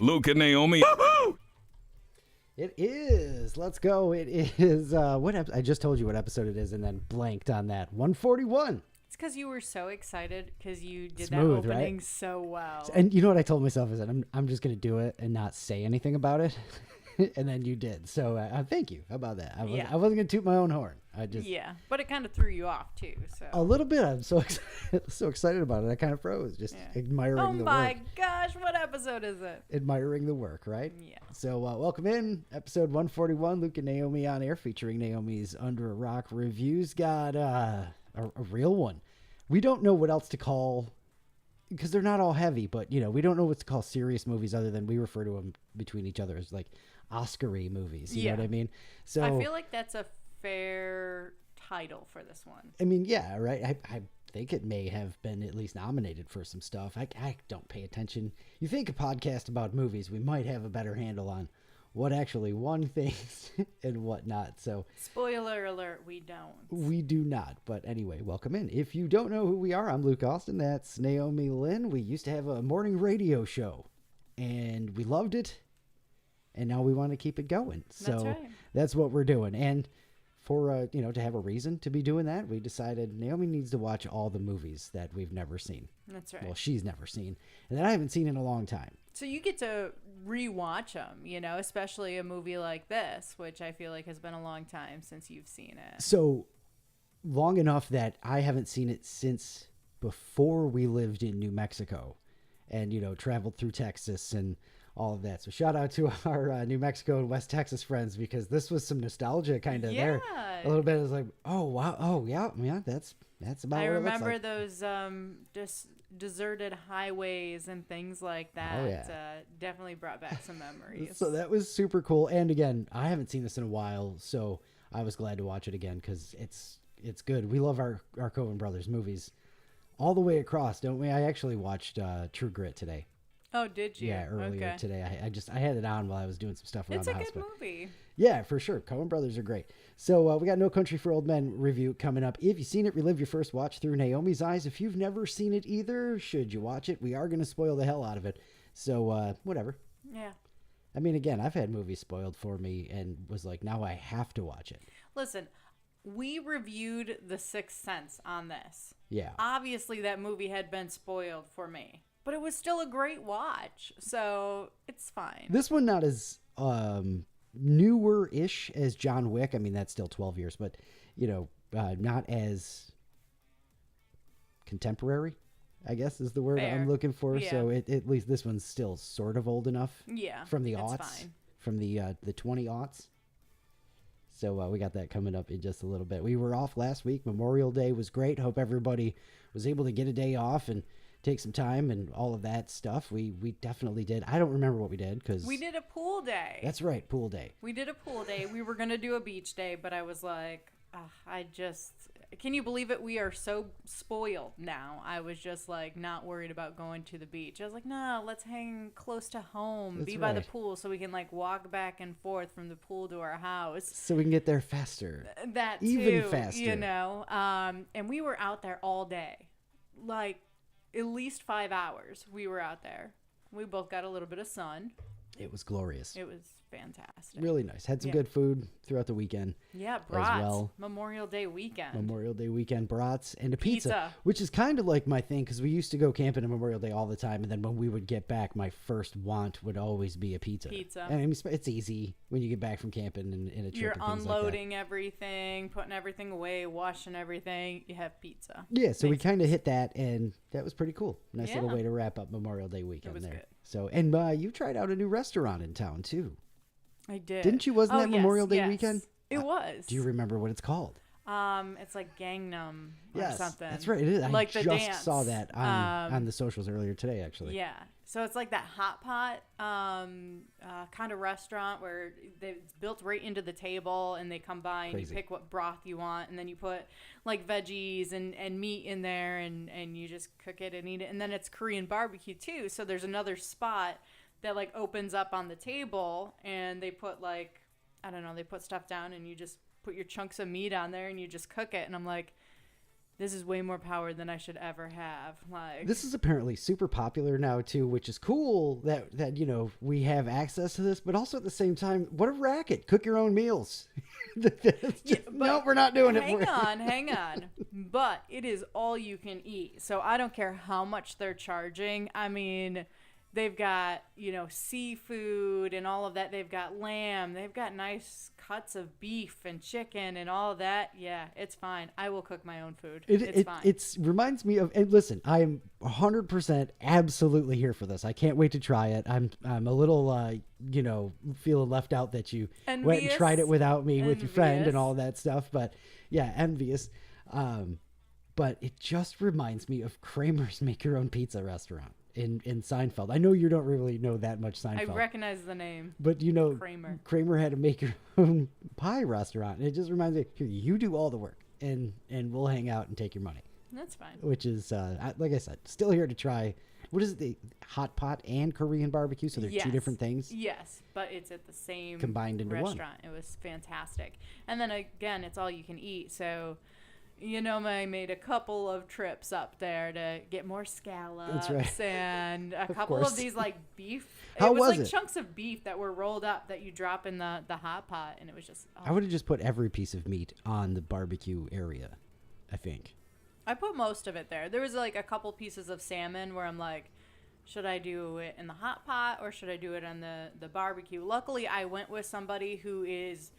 Luke and Naomi. It is. Let's go. It is. I just told you what episode it is and then blanked on that. 141. It's because you were so excited because you did Smooth, that opening right? so well. And you know what I told myself is that I'm just going to do it and not say anything about it. And then you did. So thank you. How about that? I wasn't going to toot my own horn. Yeah, but it kind of threw you off too. So a little bit. I'm so so excited about it. I kind of froze, just admiring the work. Oh my gosh, what episode is it? Admiring the work, right? Yeah. So welcome in episode 141, Luke and Naomi on air, featuring Naomi's Under a Rock reviews. Got a real one. We don't know what else to call, because they're not all heavy, but we don't know what to call serious movies other than we refer to them between each other as like Oscar-y movies. You know what I mean? So I feel like that's a fair title for this one. I mean, yeah, right. I think it may have been at least nominated for some stuff. I don't pay attention. You think a podcast about movies, we might have a better handle on what actually won things and what not. So spoiler alert, we don't. We do not. But anyway, welcome in. If you don't know who we are, I'm Luke Austin. That's Naomi Lynn. We used to have a morning radio show and we loved it. And now we want to keep it going. So that's what we're doing. And for, to have a reason to be doing that, we decided Naomi needs to watch all the movies that we've never seen. That's right. Well, she's never seen. And that I haven't seen in a long time. So you get to rewatch them, especially a movie like this, which I feel like has been a long time since you've seen it. So long enough that I haven't seen it since before we lived in New Mexico and, traveled through Texas and all of that. So shout out to our New Mexico and West Texas friends, because this was some nostalgia kind of there. A little bit. It was like, oh, wow. Oh, yeah. That's about I what remember it looks like. those just deserted highways and things like that. Oh, yeah. Definitely brought back some memories. So that was super cool. And again, I haven't seen this in a while, so I was glad to watch it again because it's good. We love our Coen Brothers movies all the way across, don't we? I actually watched True Grit today. Oh, did you? Yeah, earlier today. I had it on while I was doing some stuff around the house. It's a good movie. Yeah, for sure. Coen Brothers are great. So we got No Country for Old Men review coming up. If you've seen it, relive your first watch through Naomi's eyes. If you've never seen it either, should you watch it? We are going to spoil the hell out of it. So whatever. Yeah. I mean, again, I've had movies spoiled for me and was like, now I have to watch it. Listen, we reviewed The Sixth Sense on this. Yeah. Obviously, that movie had been spoiled for me. But it was still a great watch, so it's fine. This one not as newer-ish as John Wick. I mean, that's still 12 years, but, not as contemporary, I guess is the word I'm looking for. Yeah. So at least this one's still sort of old enough. Yeah, from the aughts, fine. From the 20 aughts. So we got that coming up in just a little bit. We were off last week. Memorial Day was great. Hope everybody was able to get a day off and take some time and all of that stuff. We definitely did. I don't remember what we did because we did a pool day. That's right, pool day. We did a pool day. We were gonna do a beach day, but I was like, can you believe it? We are so spoiled now. I was just like not worried about going to the beach. I was like, no, let's hang close to home, That's be right. by the pool, so we can like walk back and forth from the pool to our house, so we can get there faster. That too, even faster, And we were out there all day, like. At least 5 hours we were out there. We both got a little bit of sun. It was glorious. It was fantastic. Really nice. Had some good food throughout the weekend. Yeah, brats. Well. Memorial Day weekend. Memorial Day weekend brats and a pizza. Which is kind of like my thing because we used to go camping on Memorial Day all the time. And then when we would get back, my first want would always be a pizza. And I mean, it's easy when you get back from camping and in a trip. You're unloading everything, putting everything away, washing everything. You have pizza. Yeah, so we kind of hit that, and that was pretty cool. Nice little way to wrap up Memorial Day weekend there. Good. So, and you tried out a new restaurant in town too. I did. Didn't you? Wasn't that Memorial Day weekend? It was. Do you remember what it's called? It's like Gangnam or something. That's right. It is. Like I the just dance. saw that on the socials earlier today, actually. Yeah. So it's like that hot pot kind of restaurant where it's built right into the table, and they come by and you pick what broth you want, and then you put like veggies and meat in there, and you just cook it and eat it. And then it's Korean barbecue too. So there's another spot that like opens up on the table, and they put like, I don't know, they put stuff down, and you just put your chunks of meat on there and you just cook it. And I'm like, this is way more power than I should ever have. Like, this is apparently super popular now too, which is cool that you know, we have access to this, but also at the same time, what a racket. Cook your own meals. No, we're not doing it. Hang on. But it is all you can eat. So I don't care how much they're charging. I mean, they've got, you know, seafood and all of that. They've got lamb. They've got nice cuts of beef and chicken and all of that. Yeah, it's fine. I will cook my own food. It's fine. It reminds me of, and listen, I am 100% absolutely here for this. I can't wait to try it. I'm a little, you know, feeling left out that you went and tried it without me with your friend and all that stuff. But yeah, envious. But it just reminds me of Kramer's Make Your Own Pizza restaurant in Seinfeld. I know you don't really know that much Seinfeld. I recognize the name. But you know, Kramer had a Make Your Own Pie restaurant. And it just reminds me, here, you do all the work and we'll hang out and take your money. That's fine. Which is, like I said, still here to try. What is it? The hot pot and Korean barbecue? So they're two different things? Yes, but it's at the same combined into restaurant. It was fantastic. And then again, it's all you can eat. So, you know, I made a couple of trips up there to get more scallops. That's right. And a couple of these like beef. How was like it? Chunks of beef that were rolled up that you drop in the hot pot, and it was just. Oh. I would have just put every piece of meat on the barbecue area, I think. I put most of it there. There was like a couple pieces of salmon where I'm like, should I do it in the hot pot or should I do it on the barbecue? Luckily, I went with somebody who is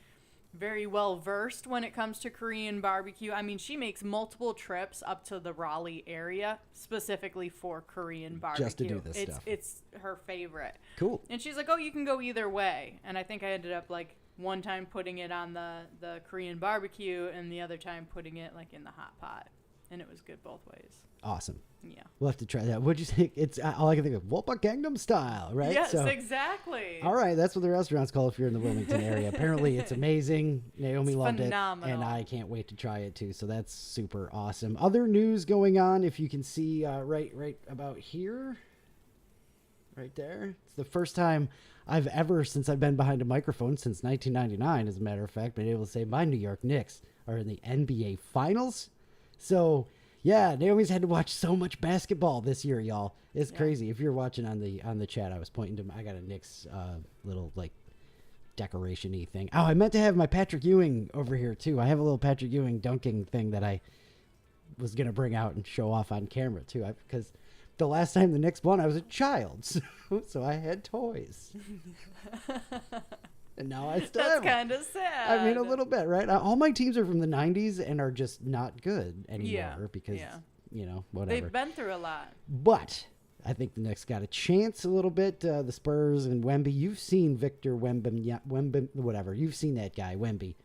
very well versed when it comes to Korean barbecue. I mean, she makes multiple trips up to the Raleigh area specifically for Korean barbecue. Just to do this stuff. It's her favorite. Cool. And she's like, oh, you can go either way. And I think I ended up like one time putting it on the Korean barbecue and the other time putting it like in the hot pot. And it was good both ways. Awesome. Yeah. We'll have to try that. What'd you think? It's all I can think of. Woppa Gangnam Style, right? Yes, exactly. All right. That's what the restaurant's called if you're in the Wilmington area. Apparently, it's amazing. Naomi loved phenomenal. it. And I can't wait to try it, too. So that's super awesome. Other news going on, if you can see right about here. Right there. It's the first time I've ever, since I've been behind a microphone, since 1999, as a matter of fact, been able to say my New York Knicks are in the NBA Finals. So, yeah, Naomi's had to watch so much basketball this year, y'all. It's crazy. If you're watching on the chat, I was pointing to I got a Knicks little like decoration-y thing. Oh, I meant to have my Patrick Ewing over here too. I have a little Patrick Ewing dunking thing that I was gonna bring out and show off on camera too. Because the last time the Knicks won, I was a child, so I had toys. And now I still have. That's kind of sad. I mean, a little bit, right? All my teams are from the 90s and are just not good anymore because, you know, whatever. They've been through a lot. But I think the Knicks got a chance a little bit. The Spurs and Wemby. You've seen Victor Wemby, whatever. You've seen that guy, Wemby.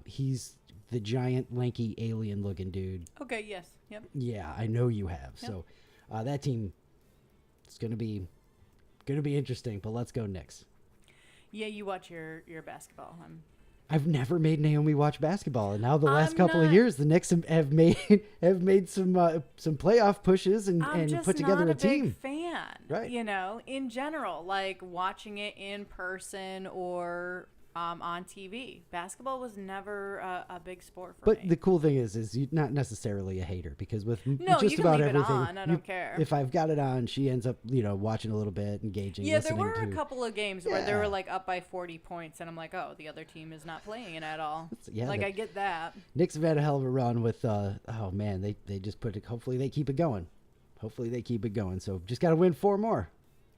He's the giant, lanky, alien-looking dude. Okay, yes. Yep. Yeah, I know you have. Yep. So that team is going to be interesting, but let's go Knicks. Yeah, you watch your basketball. I've never made Naomi watch basketball, and now the last couple of years, the Knicks have made some playoff pushes and put together a team. I'm just not a big fan, right? You know, in general, like watching it in person or on TV. Basketball was never a big sport for me. But the cool thing is you're not necessarily a hater because with just you can about leave everything, it on. I don't care. If I've got it on, she ends up watching a little bit, engaging. Yeah, there were a couple of games where they were like up by 40 points, and I'm like, oh, the other team is not playing it at all. I get that. Knicks have had a hell of a run with. Oh man, they just put it. Hopefully they keep it going. So just got to win 4 more.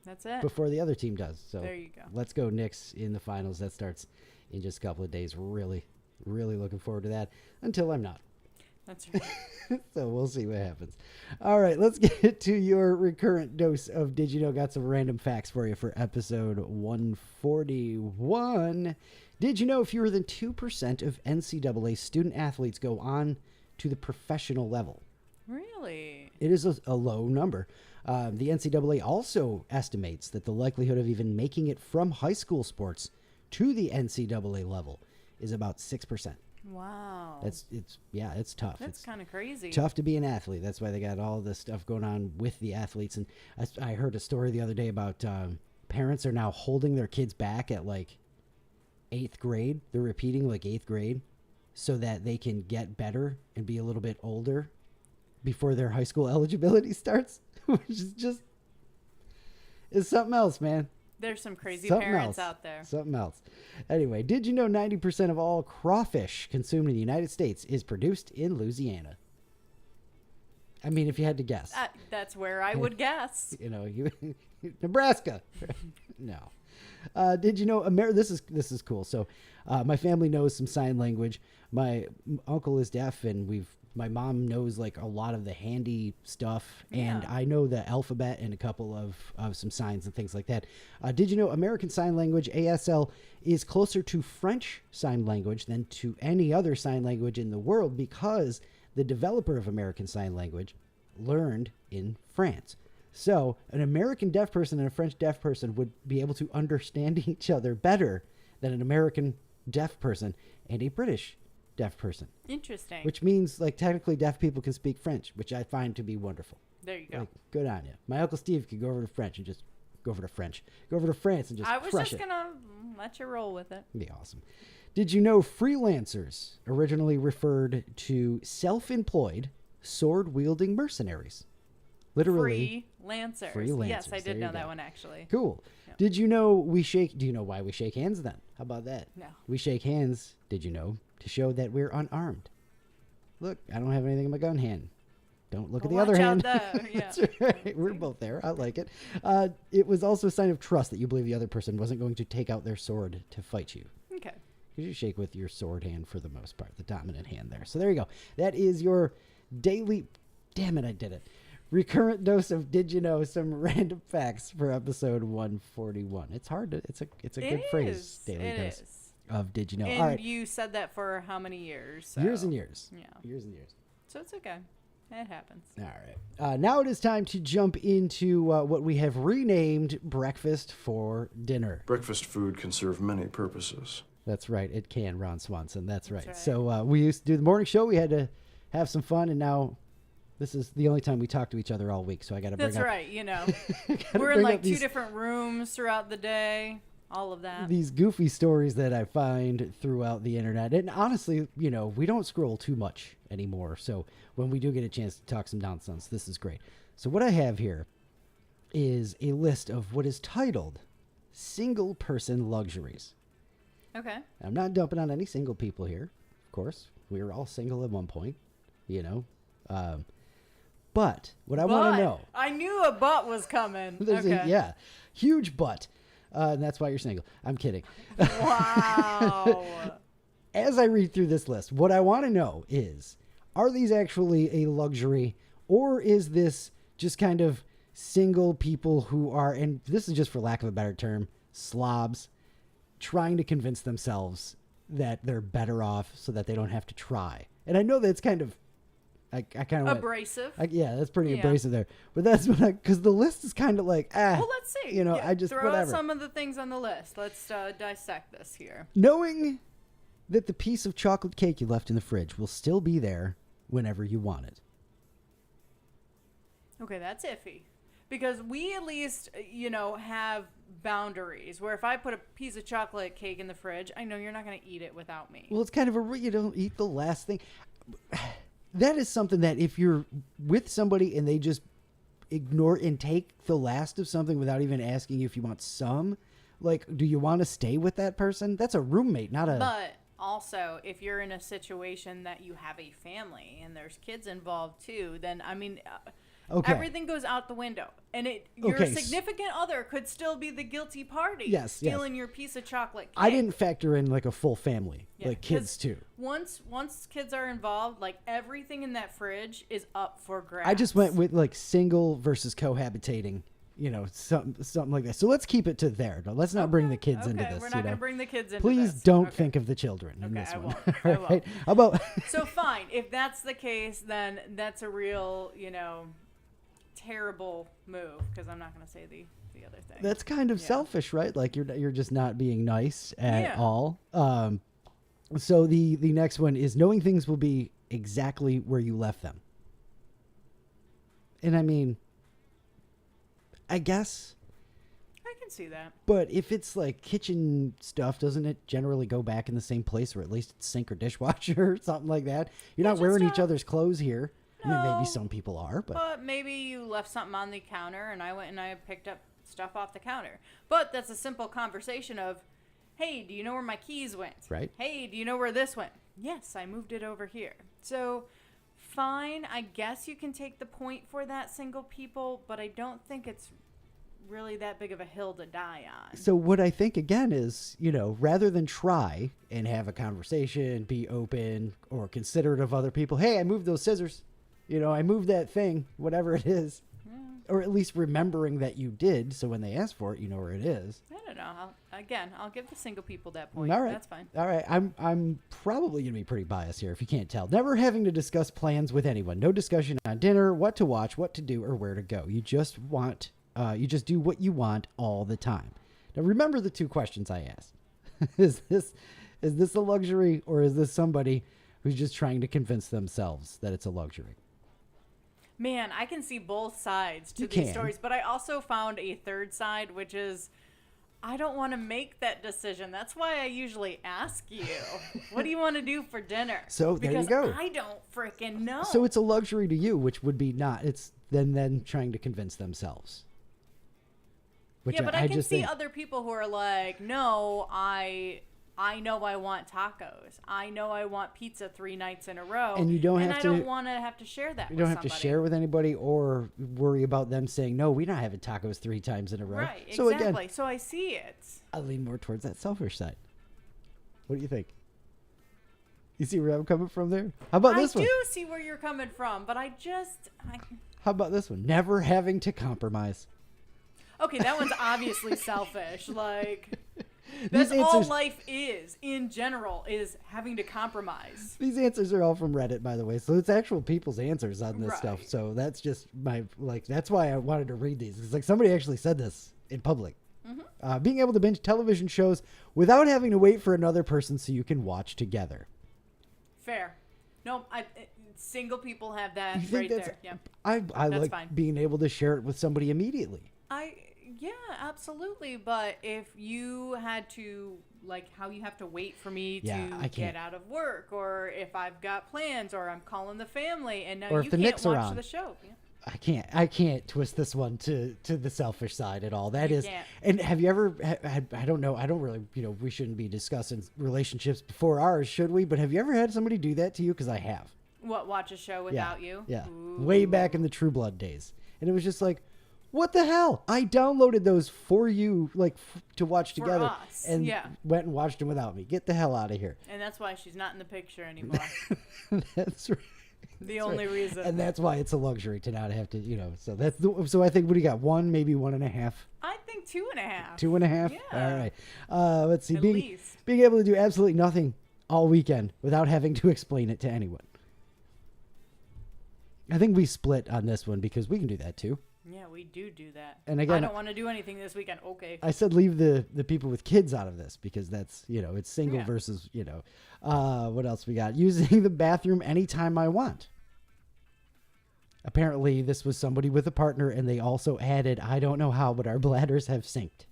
That's it. Before the other team does. So there you go. Let's go Knicks in the finals. That starts in just a couple of days. Really, really looking forward to that until I'm not. That's right. So we'll see what happens. All right, let's get to your recurrent dose of Did You Know? Got some random facts for you for episode 141. Did you know fewer than 2% of NCAA student athletes go on to the professional level? Really? It is a low number. The NCAA also estimates that the likelihood of even making it from high school sports to the NCAA level is about 6%. Wow. It's tough. That's kind of crazy. Tough to be an athlete. That's why they got all this stuff going on with the athletes. And I heard a story the other day about parents are now holding their kids back at like 8th grade. They're repeating like 8th grade so that they can get better and be a little bit older before their high school eligibility starts, which is something else, man. There's some crazy Something parents else. out there. Something else. Anyway, did you know 90% of all crawfish consumed in the United States is produced in Louisiana? I mean, if you had to guess. That's where I would guess. Nebraska. No. Did you know this is cool. So, my family knows some sign language. My uncle is deaf, and my mom knows like a lot of the handy stuff, and I know the alphabet and a couple of some signs and things like that. Did you know American Sign Language, ASL, is closer to French Sign Language than to any other sign language in the world, because the developer of American Sign Language learned in France. So an American deaf person and a French deaf person would be able to understand each other better than an American deaf person and a British deaf person. Interesting. Which means, like, technically deaf people can speak French, which I find to be wonderful. There you go. Like, good on you. My Uncle Steve could go over to France and just go over to France and just I was crush just it. gonna let you roll with it. Be awesome. Did you know freelancers originally referred to self-employed, sword-wielding mercenaries? Literally. Freelancers. Yes, I did know that one, actually. Cool. Yep. Did you know do you know why we shake hands then? How about that? No. We shake hands, did you know, to show that we're unarmed. Look, I don't have anything in my gun hand. Don't look at the other hand. There. Yeah. That's right. We're both there. I like it. It was also a sign of trust that you believe the other person wasn't going to take out their sword to fight you. Okay. Because you shake with your sword hand for the most part, the dominant hand there. So there you go. That is your daily... Damn it, I did it. Recurrent dose of Did You Know, some random facts for episode 141. It's hard to... It's a good phrase. Daily dose of Did You Know. And all right. you said that for how many years? So. Years and years. Yeah. Years and years. So it's okay. It happens. All right. Now it is time to jump into what we have renamed Breakfast for Dinner. Breakfast food can serve many purposes. That's right. It can, Ron Swanson. That's right. So we used to do the morning show. We had to have some fun, and now this is the only time we talk to each other all week. So I got to bring up... That's right. You know, we're in like two different rooms throughout the day. All of that. These goofy stories that I find throughout the internet. And honestly, you know, we don't scroll too much anymore. So when we do get a chance to talk some nonsense, this is great. So what I have here is a list of what is titled Single Person Luxuries. Okay. I'm not dumping on any single people here. Of course, we were all single at one point, you know. But what I want to know... I knew a but was coming. Okay. Huge but. And that's why you're single. I'm kidding. Wow. As I read through this list, what I want to know is, are these actually a luxury, or is this just kind of single people who are, and this is just for lack of a better term, slobs, trying to convince themselves that they're better off so that they don't have to try? And I know that's kind of, I kind of abrasive. That's pretty abrasive there. But that's what because the list is kind of like, well, let's see. You know, I just, throw whatever. out some of the things on the list. Let's dissect this here. Knowing that the piece of chocolate cake you left in the fridge will still be there whenever you want it. Okay, that's iffy. Because we at least, you know, have boundaries where if I put a piece of chocolate cake in the fridge, I know you're not going to eat it without me. Well, it's kind of you don't eat the last thing. That is something that if you're with somebody and they just ignore and take the last of something without even asking you if you want some, like, do you want to stay with that person? That's a roommate, not a... But also, if you're in a situation that you have a family and there's kids involved too, then, I mean... Everything goes out the window, and your significant other could still be the guilty party. Stealing your piece of chocolate cake. I didn't factor in like a full family, like kids too. Once kids are involved, like everything in that fridge is up for grabs. I just went with like single versus cohabitating, you know, something like that. So let's keep it to there. Let's not bring the kids into this. We're not going to bring the kids into this. Please don't think of the children in this one. I won't. Right? How about? So fine, if that's the case, then that's a real, you know, terrible move, because I'm not going to say the other thing. That's kind of selfish, right? Like you're just not being nice at all. So the next one is knowing things will be exactly where you left them. And I mean, I guess I can see that. But if it's like kitchen stuff, doesn't it generally go back in the same place, or at least it's sink or dishwasher or something like that? You're not wearing each other's clothes here. I mean, maybe some people are, but maybe you left something on the counter and I went and I picked up stuff off the counter. But that's a simple conversation of, hey, do you know where my keys went? Right. Hey, do you know where this went? Yes, I moved it over here. So, fine, I guess you can take the point for that, single people, but I don't think it's really that big of a hill to die on. So what I think, again, is, rather than try and have a conversation, be open or considerate of other people, hey, I moved those scissors. I moved that thing, whatever it is. Yeah. Or at least remembering that you did, so when they ask for it, you know where it is. I don't know. I'll give the single people that point. All right. That's fine. All right. I'm probably going to be pretty biased here, if you can't tell. Never having to discuss plans with anyone. No discussion on dinner, what to watch, what to do, or where to go. You just do what you want all the time. Now, remember the two questions I asked. Is this a luxury, or is this somebody who's just trying to convince themselves that it's a luxury? Man, I can see both sides to these stories, but I also found a third side, which is I don't want to make that decision. That's why I usually ask you, what do you want to do for dinner? So there you go. Because I don't freaking know. So it's a luxury to you, which would be not. It's them trying to convince themselves. Which but I can see other people who are like, no, I know I want tacos. I know I want pizza 3 nights in a row. And you don't have to. I don't want to have to share that. You don't have to share with anybody or worry about them saying, no, we're not having tacos 3 times in a row. Right. So exactly. Again, so I see it. I lean more towards that selfish side. What do you think? You see where I'm coming from there? How about this one? I do see where you're coming from, but How about this one? Never having to compromise. Okay, that one's obviously selfish. Like, that's all life is, in general, is having to compromise. These answers are all from Reddit, by the way. So it's actual people's answers on this stuff. So that's just that's why I wanted to read these. It's like somebody actually said this in public. Mm-hmm. Being able to binge television shows without having to wait for another person so you can watch together. Fair. No, single people have that right there. Yeah. I like being able to share it with somebody immediately. Yeah, absolutely. But if you had to, like, how you have to wait for me to get out of work, or if I've got plans, or I'm calling the family, and now you can't watch the show. Yeah. I can't twist this one to the selfish side at all. That is, and have you ever had, I don't know, I don't really, we shouldn't be discussing relationships before ours, should we? But have you ever had somebody do that to you? Because I have. What, watch a show without you? Yeah. Ooh. Way back in the True Blood days. And it was just like, what the hell? I downloaded those for you, to watch together, and went and watched them without me. Get the hell out of here. And that's why she's not in the picture anymore. That's right. The only reason. And that's why it's a luxury to not have to, so I think, what do you got? 1, maybe 1.5? I think 2.5. 2.5? Yeah. All right. Let's see. At least. Being able to do absolutely nothing all weekend without having to explain it to anyone. I think we split on this one because we can do that too. Yeah, we do that. And again, I don't want to do anything this weekend. Okay. I said leave the people with kids out of this because that's, it's single versus, what else we got? Using the bathroom anytime I want. Apparently this was somebody with a partner, and they also added, I don't know how, but our bladders have synced.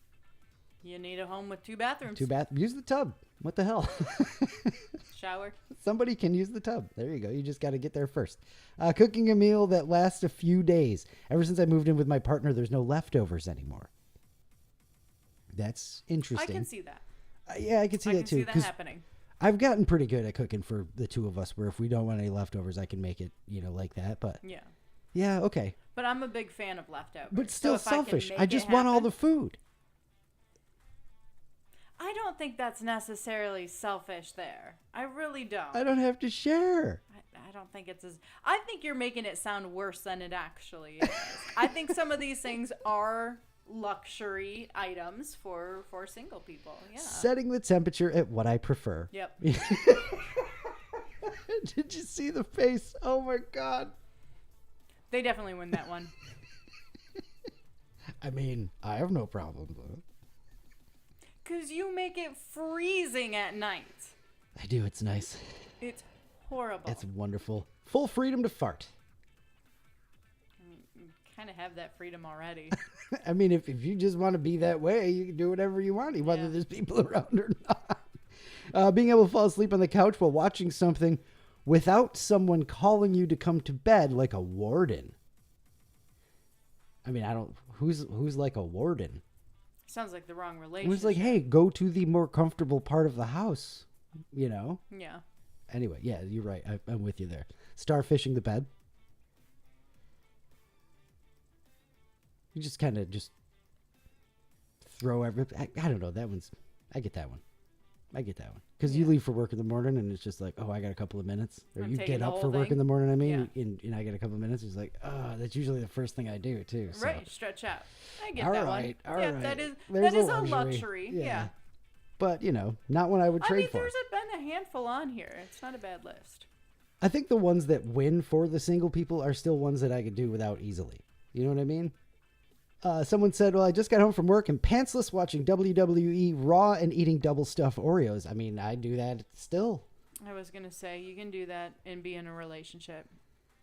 You need a home with 2 bathrooms. Use the tub. What the hell? Shower. Somebody can use the tub. There you go. You just got to get there first. Cooking a meal that lasts a few days. Ever since I moved in with my partner, there's no leftovers anymore. That's interesting. I can see that. Yeah, I can see that too. I can see that happening. I've gotten pretty good at cooking for the two of us, where if we don't want any leftovers, I can make it, like that. But yeah, okay. But I'm a big fan of leftovers. But still selfish. I just want all the food. I don't think that's necessarily selfish there. I really don't. I don't have to share. I don't think it's as... I think you're making it sound worse than it actually is. I think some of these things are luxury items for single people. Yeah. Setting the temperature at what I prefer. Yep. Did you see the face? Oh my God. They definitely win that one. I mean, I have no problem with it. Because you make it freezing at night. I do. It's nice. It's horrible. It's wonderful. Full freedom to fart. You kind of have that freedom already. I mean, if you just want to be that way, you can do whatever you want, whether there's people around or not. Being able to fall asleep on the couch while watching something without someone calling you to come to bed like a warden. I mean, who's like a warden? Sounds like the wrong relationship. Who's like, hey, go to the more comfortable part of the house, Yeah. Anyway, yeah, you're right. I'm with you there. Starfishing the bed. You just kind of throw everything. I don't know. I get that one. Because you leave for work in the morning and it's just like, oh, I got a couple of minutes. Or you get up for work in the morning, and I get a couple of minutes. It's like, oh, that's usually the first thing I do too. So. Right, stretch out. I get all that right, one. All yeah, right. that is a luxury. Yeah. But, not one I would trade for. There's been a handful on here. It's not a bad list. I think the ones that win for the single people are still ones that I could do without easily. You know what I mean? Someone said, well, I just got home from work and pantsless watching WWE Raw and eating double stuffed Oreos. I mean, I do that still. I was going to say, you can do that and be in a relationship.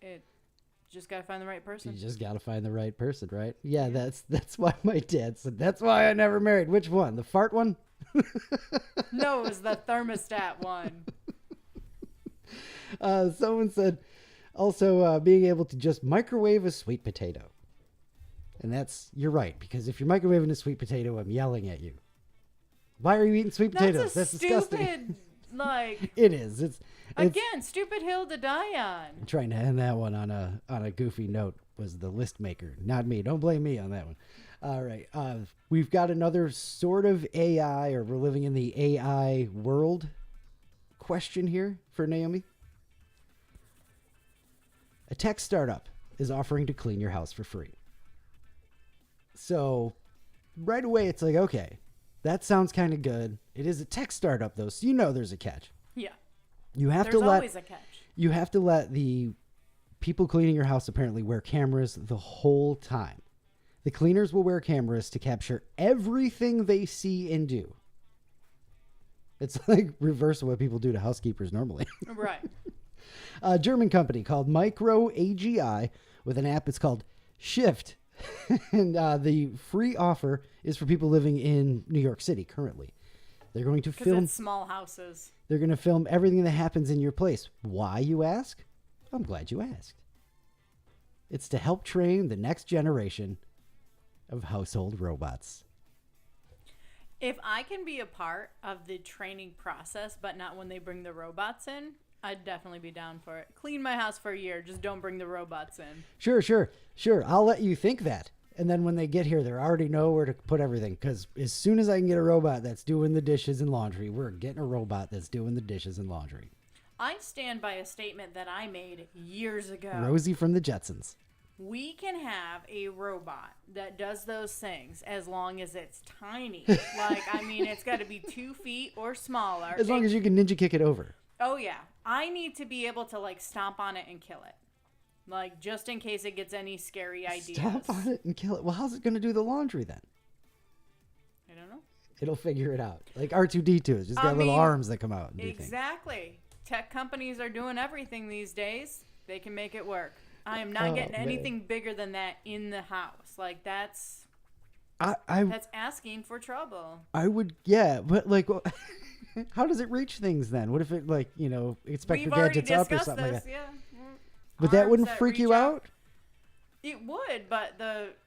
It just got to find the right person. You just got to find the right person, right? Yeah, that's why my dad said, that's why I never married. Which one? The fart one? No, it was the thermostat one. Someone said, also being able to just microwave a sweet potato. And you're right, because if you're microwaving a sweet potato, I'm yelling at you. Why are you eating sweet potatoes? That's disgusting. It is. It's again, stupid hill to die on. I'm trying to end that one on a goofy note was the list maker, not me. Don't blame me on that one. All right. We've got another sort of AI, or we're living in the AI world question here for Naomi. A tech startup is offering to clean your house for free. So right away, it's like, okay, that sounds kind of good. It is a tech startup, though, so there's a catch. Yeah. There's always a catch. You have to let the people cleaning your house apparently wear cameras the whole time. The cleaners will wear cameras to capture everything they see and do. It's like reverse of what people do to housekeepers normally. Right. A German company called Micro AGI with an app. It's called Shift. And the free offer is for people living in New York City currently. They're going to film small houses. They're going to film everything that happens in your place. Why, you ask? I'm glad you asked. It's to help train the next generation of household robots. If I can be a part of the training process, but not when they bring the robots in, I'd definitely be down for it. Clean my house for a year. Just don't bring the robots in. Sure. I'll let you think that. And then when they get here, they already know where to put everything. Because as soon as I can get a robot that's doing the dishes and laundry, we're getting a robot that's doing the dishes and laundry. I stand by a statement that I made years ago. Rosie from the Jetsons. We can have a robot that does those things as long as it's tiny. It's got to be 2 feet or smaller. As long as you can ninja kick it over. Oh, yeah. I need to be able to, stomp on it and kill it. Just in case it gets any scary ideas. Stomp on it and kill it. Well, how's it going to do the laundry then? I don't know. It'll figure it out. Like R2-D2. It's just got little arms that come out. And exactly. Tech companies are doing everything these days. They can make it work. I am not getting anything bigger than that in the house. That's asking for trouble. I would, yeah. But, how does it reach things then? What if it Inspector Gadget's up or something like that? Yeah. But that wouldn't freak you out? It would, but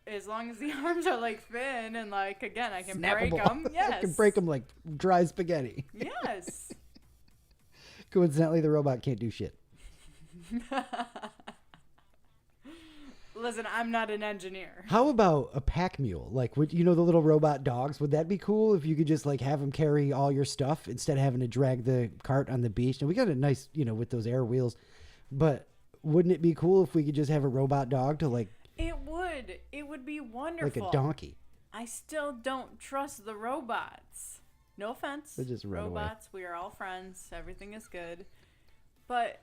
as long as the arms are thin and again, I can break them. Yes. I can break them like dry spaghetti. Yes. Coincidentally, the robot can't do shit. Listen, I'm not an engineer. How about a pack mule? The little robot dogs? Would that be cool if you could just have them carry all your stuff instead of having to drag the cart on the beach? And we got a nice, with those air wheels. But wouldn't it be cool if we could just have a robot dog to It would. It would be wonderful. Like a donkey. I still don't trust the robots. No offense. They just run robots. Away. We are all friends. Everything is good. But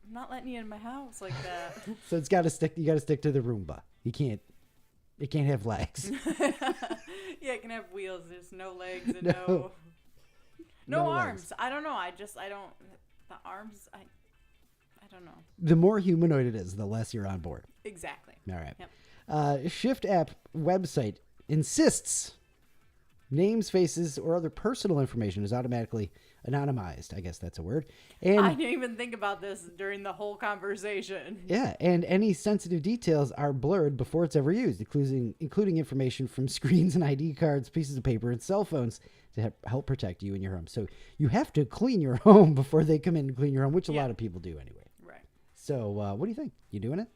I'm not letting you in my house like that. So it's got to stick. You got to stick to the Roomba. It can't have legs. Yeah, it can have wheels. There's no legs and no arms. Legs. I don't know. The arms. I don't know. The more humanoid it is, the less you're on board. Exactly. All right. Yep. Shift app website insists Names, faces, or other personal information is automatically anonymized. I guess that's a word. And I didn't even think about this during the whole conversation. yeah, and any sensitive details are blurred before it's ever used, including information from screens and ID cards, pieces of paper, and cell phones to help protect you and your home. So you have to clean your home before they come in and clean your home, which a lot of people do anyway. Right. So what do you think? You doing it?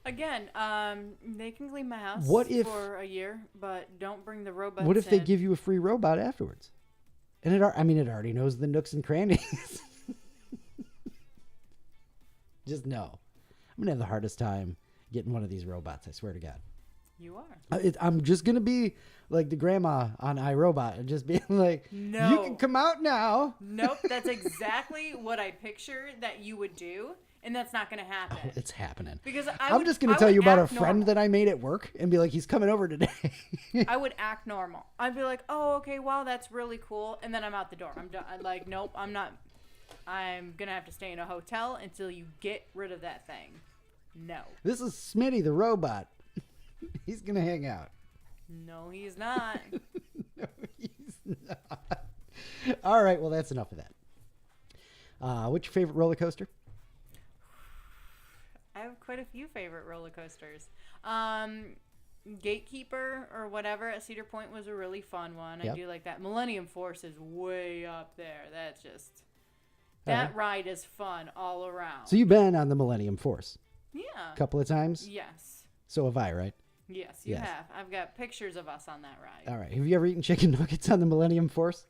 Again, they can clean my house for a year, but don't bring the robots. What if they give you a free robot afterwards? And it already knows the nooks and crannies. Just no. I'm going to have the hardest time getting one of these robots, I swear to God. You are. I'm just going to be like the grandma on iRobot and just be like, no. You can come out now. Nope, that's exactly what I pictured that you would do, and that's not going to happen. Oh, it's happening. Because I'm just going to tell you about a friend that I made at work and be like, he's coming over today. I would act normal. I'd be like, oh, okay, wow, that's really cool. And then I'm out the door. I'm done. I'm like, nope, I'm not. I'm going to have to stay in a hotel until you get rid of that thing. No. This is Smitty, the robot. He's going to hang out. No, he's not. No, he's not. All right, well, that's enough of that. What's your favorite roller coaster? I have quite a few favorite roller coasters. Gatekeeper or whatever at Cedar Point was a really fun one. Yep. I do like that. Millennium Force is way up there. That's just... That ride is fun all around. So you've been on the Millennium Force? Yeah. A couple of times? Yes. So have I, right? Yes, you have. I've got pictures of us on that ride. All right. Have you ever eaten chicken nuggets on the Millennium Force?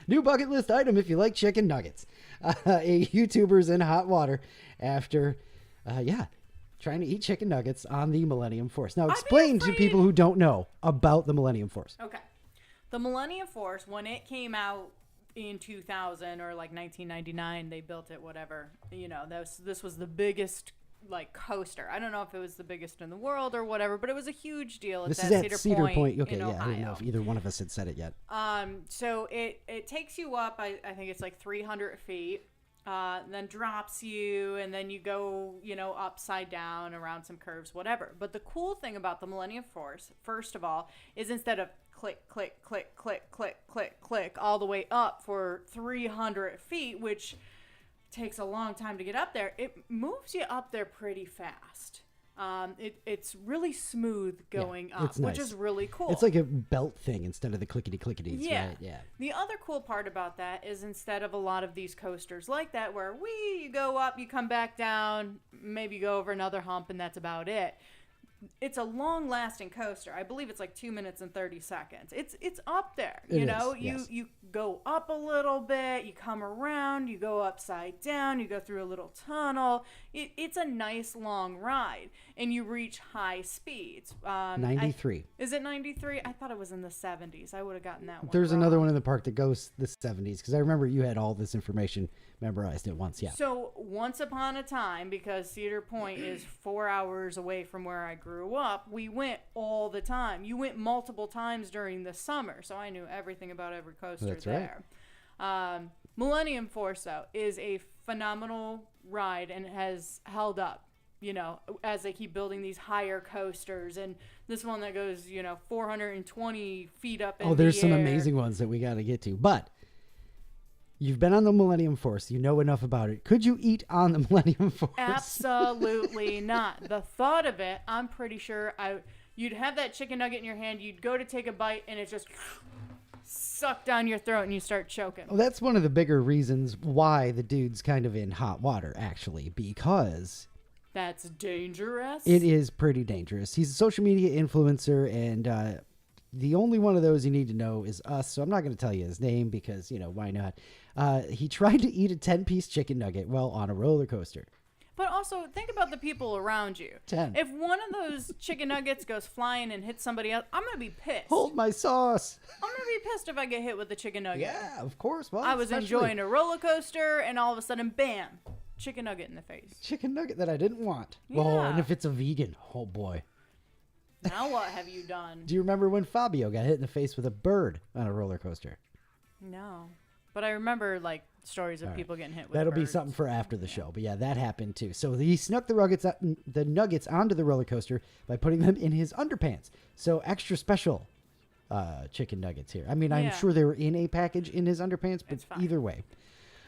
New bucket list item if you like chicken nuggets. A YouTuber's in hot water after, trying to eat chicken nuggets on the Millennium Force. Now explain to people who don't know about the Millennium Force. Okay. The Millennium Force, when it came out in 2000 or like 1999, they built it, whatever. You know, this was the biggest like coaster. I don't know if it was the biggest in the world or whatever, but it was a huge deal. This is at Cedar Point. Okay, in yeah, Ohio. I didn't know if either one of us had said it yet. So it takes you up. I think it's like 300 feet. Then drops you, and then you go, upside down around some curves, whatever. But the cool thing about the Millennium Force, first of all, is instead of click, click, click, click, click, click, click, all the way up for 300 feet, which takes a long time to get up there, it moves you up there pretty fast. It's really smooth going up, which is really cool. It's like a belt thing instead of the clickety-clickities, yeah. right? Yeah. The other cool part about that is instead of a lot of these coasters like that where you go up, you come back down, maybe you go over another hump, and that's about it. It's a long-lasting coaster. I believe it's like 2 minutes and 30 seconds. It's up there. You go up a little bit, you come around, you go upside down, you go through a little tunnel. It's a nice long ride, and you reach high speeds. 93. Is it 93? I thought it was in the 70s. I would have gotten that one. There's wrong. another one in the park that goes the 70s because I remember you had all this information memorized at once. Yeah. So once upon a time, because Cedar Point is 4 hours away from where I grew up, we went all the time. You went multiple times during the summer, so I knew everything about every coaster. That's there. Right. Millennium Force, though, is a phenomenal ride, and it has held up, as they keep building these higher coasters. And this one that goes, 420 feet up in the air. Oh, there's some amazing ones that we got to get to. But you've been on the Millennium Force. You know enough about it. Could you eat on the Millennium Force? Absolutely not. The thought of it, I'm pretty sure you'd have that chicken nugget in your hand. You'd go to take a bite, and it just suck down your throat, and you start choking. Well, that's one of the bigger reasons why the dude's kind of in hot water, actually, because that's dangerous. It is pretty dangerous. He's a social media influencer, and the only one of those you need to know is us. So I'm not going to tell you his name because, why not? He tried to eat a 10-piece chicken nugget while on a roller coaster. But also, think about the people around you. 10. If one of those chicken nuggets goes flying and hits somebody else, I'm going to be pissed. Hold my sauce. I'm going to be pissed if I get hit with a chicken nugget. Yeah, of course. Well, I was enjoying a roller coaster, and all of a sudden, bam, chicken nugget in the face. Chicken nugget that I didn't want. Yeah. Oh, and if it's a vegan, oh boy. Now what have you done? Do you remember when Fabio got hit in the face with a bird on a roller coaster? No. But I remember like stories of people getting hit with That'll be birds. something for after the show. But yeah, that happened too. So he snuck the nuggets onto the roller coaster by putting them in his underpants. So extra special chicken nuggets here. I mean, I'm sure they were in a package in his underpants, but either way.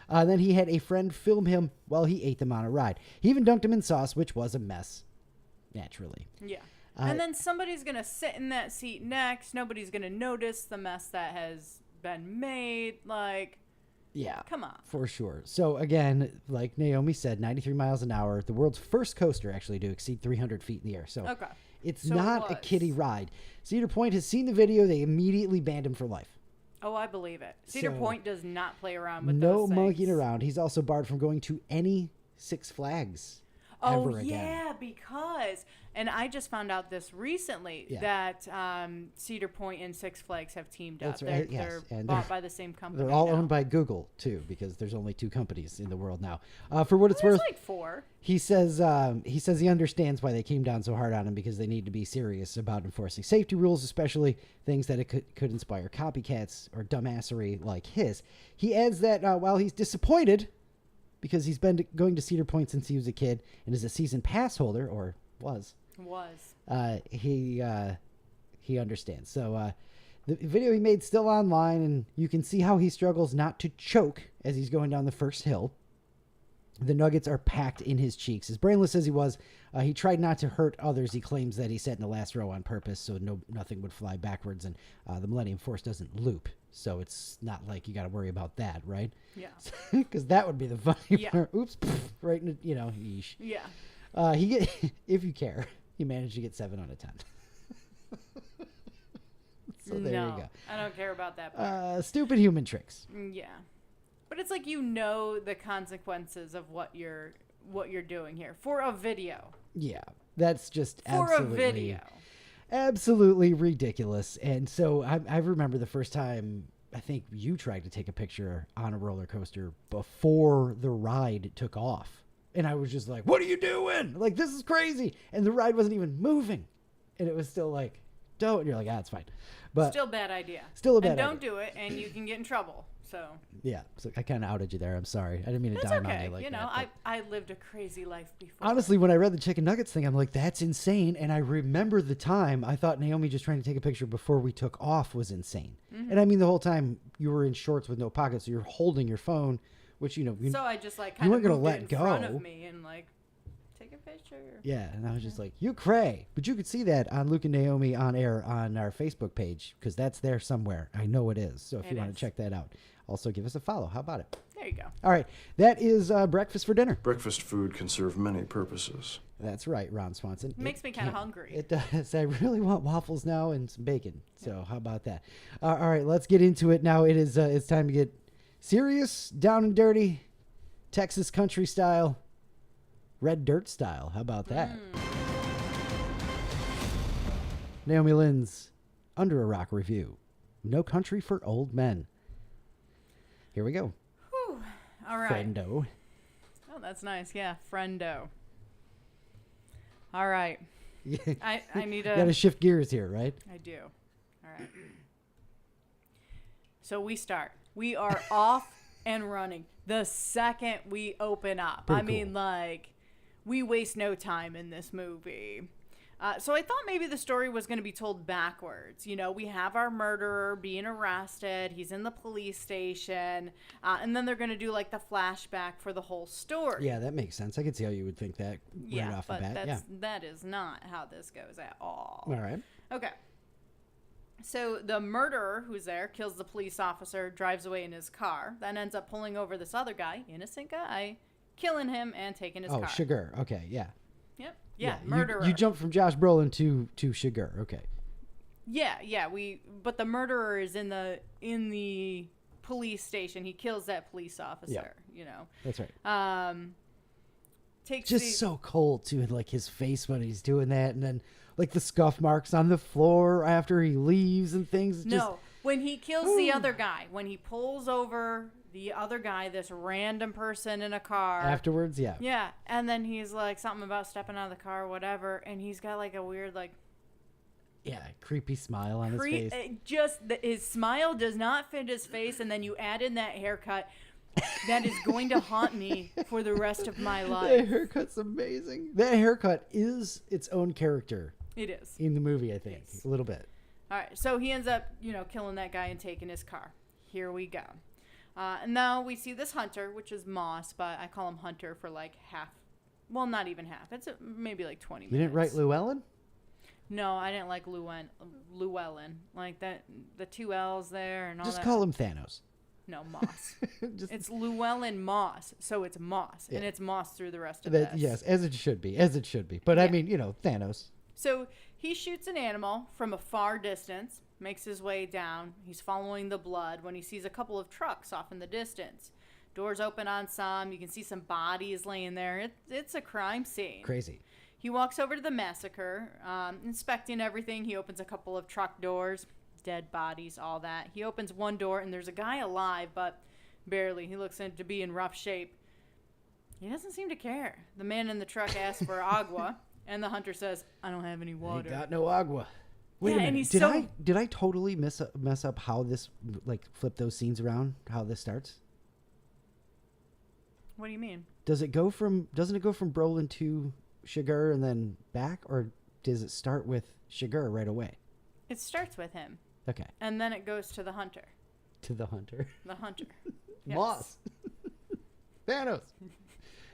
Then he had a friend film him while he ate them on a ride. He even dunked them in sauce, which was a mess, naturally. Yeah. And then somebody's going to sit in that seat next. Nobody's going to notice the mess that has been made. Like, yeah, come on. For sure. So, again, like Naomi said, 93 miles an hour, the world's first coaster actually to exceed 300 feet in the air. So, it's not a kiddie ride. Cedar Point has seen the video. They immediately banned him for life. Oh, I believe it. Cedar Point does not play around with no those things. monkeying around. He's also barred from going to any Six Flags ever again. Yeah, because, and I just found out this recently that Cedar Point and Six Flags have teamed up. That's right. They're bought by the same company. They're all owned by Google too, because there's only 2 companies in the world now. For what it's worth, like 4. He says he understands why they came down so hard on him, because they need to be serious about enforcing safety rules, especially things that it could inspire copycats or dumbassery like his. He adds that while he's disappointed because he's been going to Cedar Point since he was a kid and is a season pass holder, or was. He understands. So the video he made still online, and you can see how he struggles not to choke as he's going down the first hill. The nuggets are packed in his cheeks. As brainless as he was, he tried not to hurt others. He claims that he sat in the last row on purpose so nothing would fly backwards, and the Millennium Force doesn't loop. So it's not like you got to worry about that, right? Yeah. Because that would be the funny part. Oops. Right in the, yeesh. Yeah. If you care, he managed to get 7 out of 10. So there you go. I don't care about that part. Stupid human tricks. Yeah. But it's like the consequences of what you're doing here for a video. Yeah. That's just for a video. Absolutely ridiculous. And so I remember the first time I think you tried to take a picture on a roller coaster before the ride took off. And I was just like, what are you doing? Like, this is crazy. And the ride wasn't even moving. And it was still like, don't. And you're like, it's fine. But still bad idea. Still a bad idea. And don't do it, and you can get in trouble. So yeah, so I kind of outed you there. I'm sorry. I didn't mean to It's dime okay. on you like that. I lived a crazy life before. Honestly, when I read the chicken nuggets thing, I'm like, that's insane. And I remember the time I thought Naomi just trying to take a picture before we took off was insane. Mm-hmm. And I mean, the whole time you were in shorts with no pockets, so you're holding your phone, which so I just like kind of moved it in front of me and like take a picture. Yeah, and I was just like, you cray. But you could see that on Luke and Naomi on air on our Facebook page, because that's there somewhere. I know it is. So if you want to check that out, also give us a follow. How about it? There you go. All right. That is breakfast for dinner. Breakfast food can serve many purposes. That's right, Ron Swanson. It makes me kind of hungry. It does. I really want waffles now and some bacon. So how about that? All right, let's get into it now. It is it's time to get serious, down and dirty, Texas country style, red dirt style. How about that? Naomi Lynn's Under a Rock review. No Country for Old Men. Here we go. Whew. All right. Friendo. Oh, that's nice. Yeah, friendo. All right. I need to... You got to shift gears here, right? I do. All right. So we start. We are off and running the second we open up. Pretty I mean, like, we waste no time in this movie. So I thought maybe the story was going to be told backwards. We have our murderer being arrested. He's in the police station. And then they're going to do, like, the flashback for the whole story. Yeah, that makes sense. I could see how you would think that right off the bat. That is not how this goes at all. All right. Okay. So the murderer who's there kills the police officer, drives away in his car, then ends up pulling over this other guy, innocent guy, killing him and taking his car. Oh, Chigurh. Okay, yeah. Yep. Yeah, murderer. You jumped from Josh Brolin to Chigurh. Okay. Yeah. But the murderer is in the police station. He kills that police officer. That's right. So cold too, and like his face when he's doing that, and then like the scuff marks on the floor after he leaves and things. When he kills the other guy, when he pulls over the other guy, this random person in a car. Afterwards, yeah. Yeah, and then he's like something about stepping out of the car or whatever, and he's got like a weird like creepy smile on his face. His smile does not fit his face, and then you add in that haircut. That is going to haunt me for the rest of my life. That haircut's amazing. That haircut is its own character. It is. In the movie, I think. Yes. A little bit. All right, so he ends up, killing that guy and taking his car. Here we go. And now we see this hunter, which is Moss, but I call him Hunter for like half. Well, not even half. It's maybe like 20 minutes. You didn't write Llewellyn? No, I didn't like Llewellyn. Like that, the 2 L's there and all Just that. call him Thanos. No, Moss. It's Llewellyn Moss, so it's Moss, and it's Moss through the rest of that. this. Yes, as it should be, But I mean, Thanos. So he shoots an animal from a far distance, makes his way down. He's following the blood when he sees a couple of trucks off in the distance. Doors open on some. You can see some bodies laying there. It's a crime scene. Crazy. He walks over to the massacre, inspecting everything. He opens a couple of truck doors. Dead bodies, all that. He opens one door, and there's a guy alive, but barely. He looks to be in rough shape. He doesn't seem to care. The man in the truck asks for agua, and the hunter says, I don't have any water. He got no agua. Wait a minute. And he's did I totally mess up how this, flip those scenes around, how this starts? What do you mean? Doesn't it go from Brolin to Chigurh and then back, or does it start with Chigurh right away? It starts with him. Okay. And then it goes to the hunter. To the hunter. The hunter. Yes. Moss. Thanos.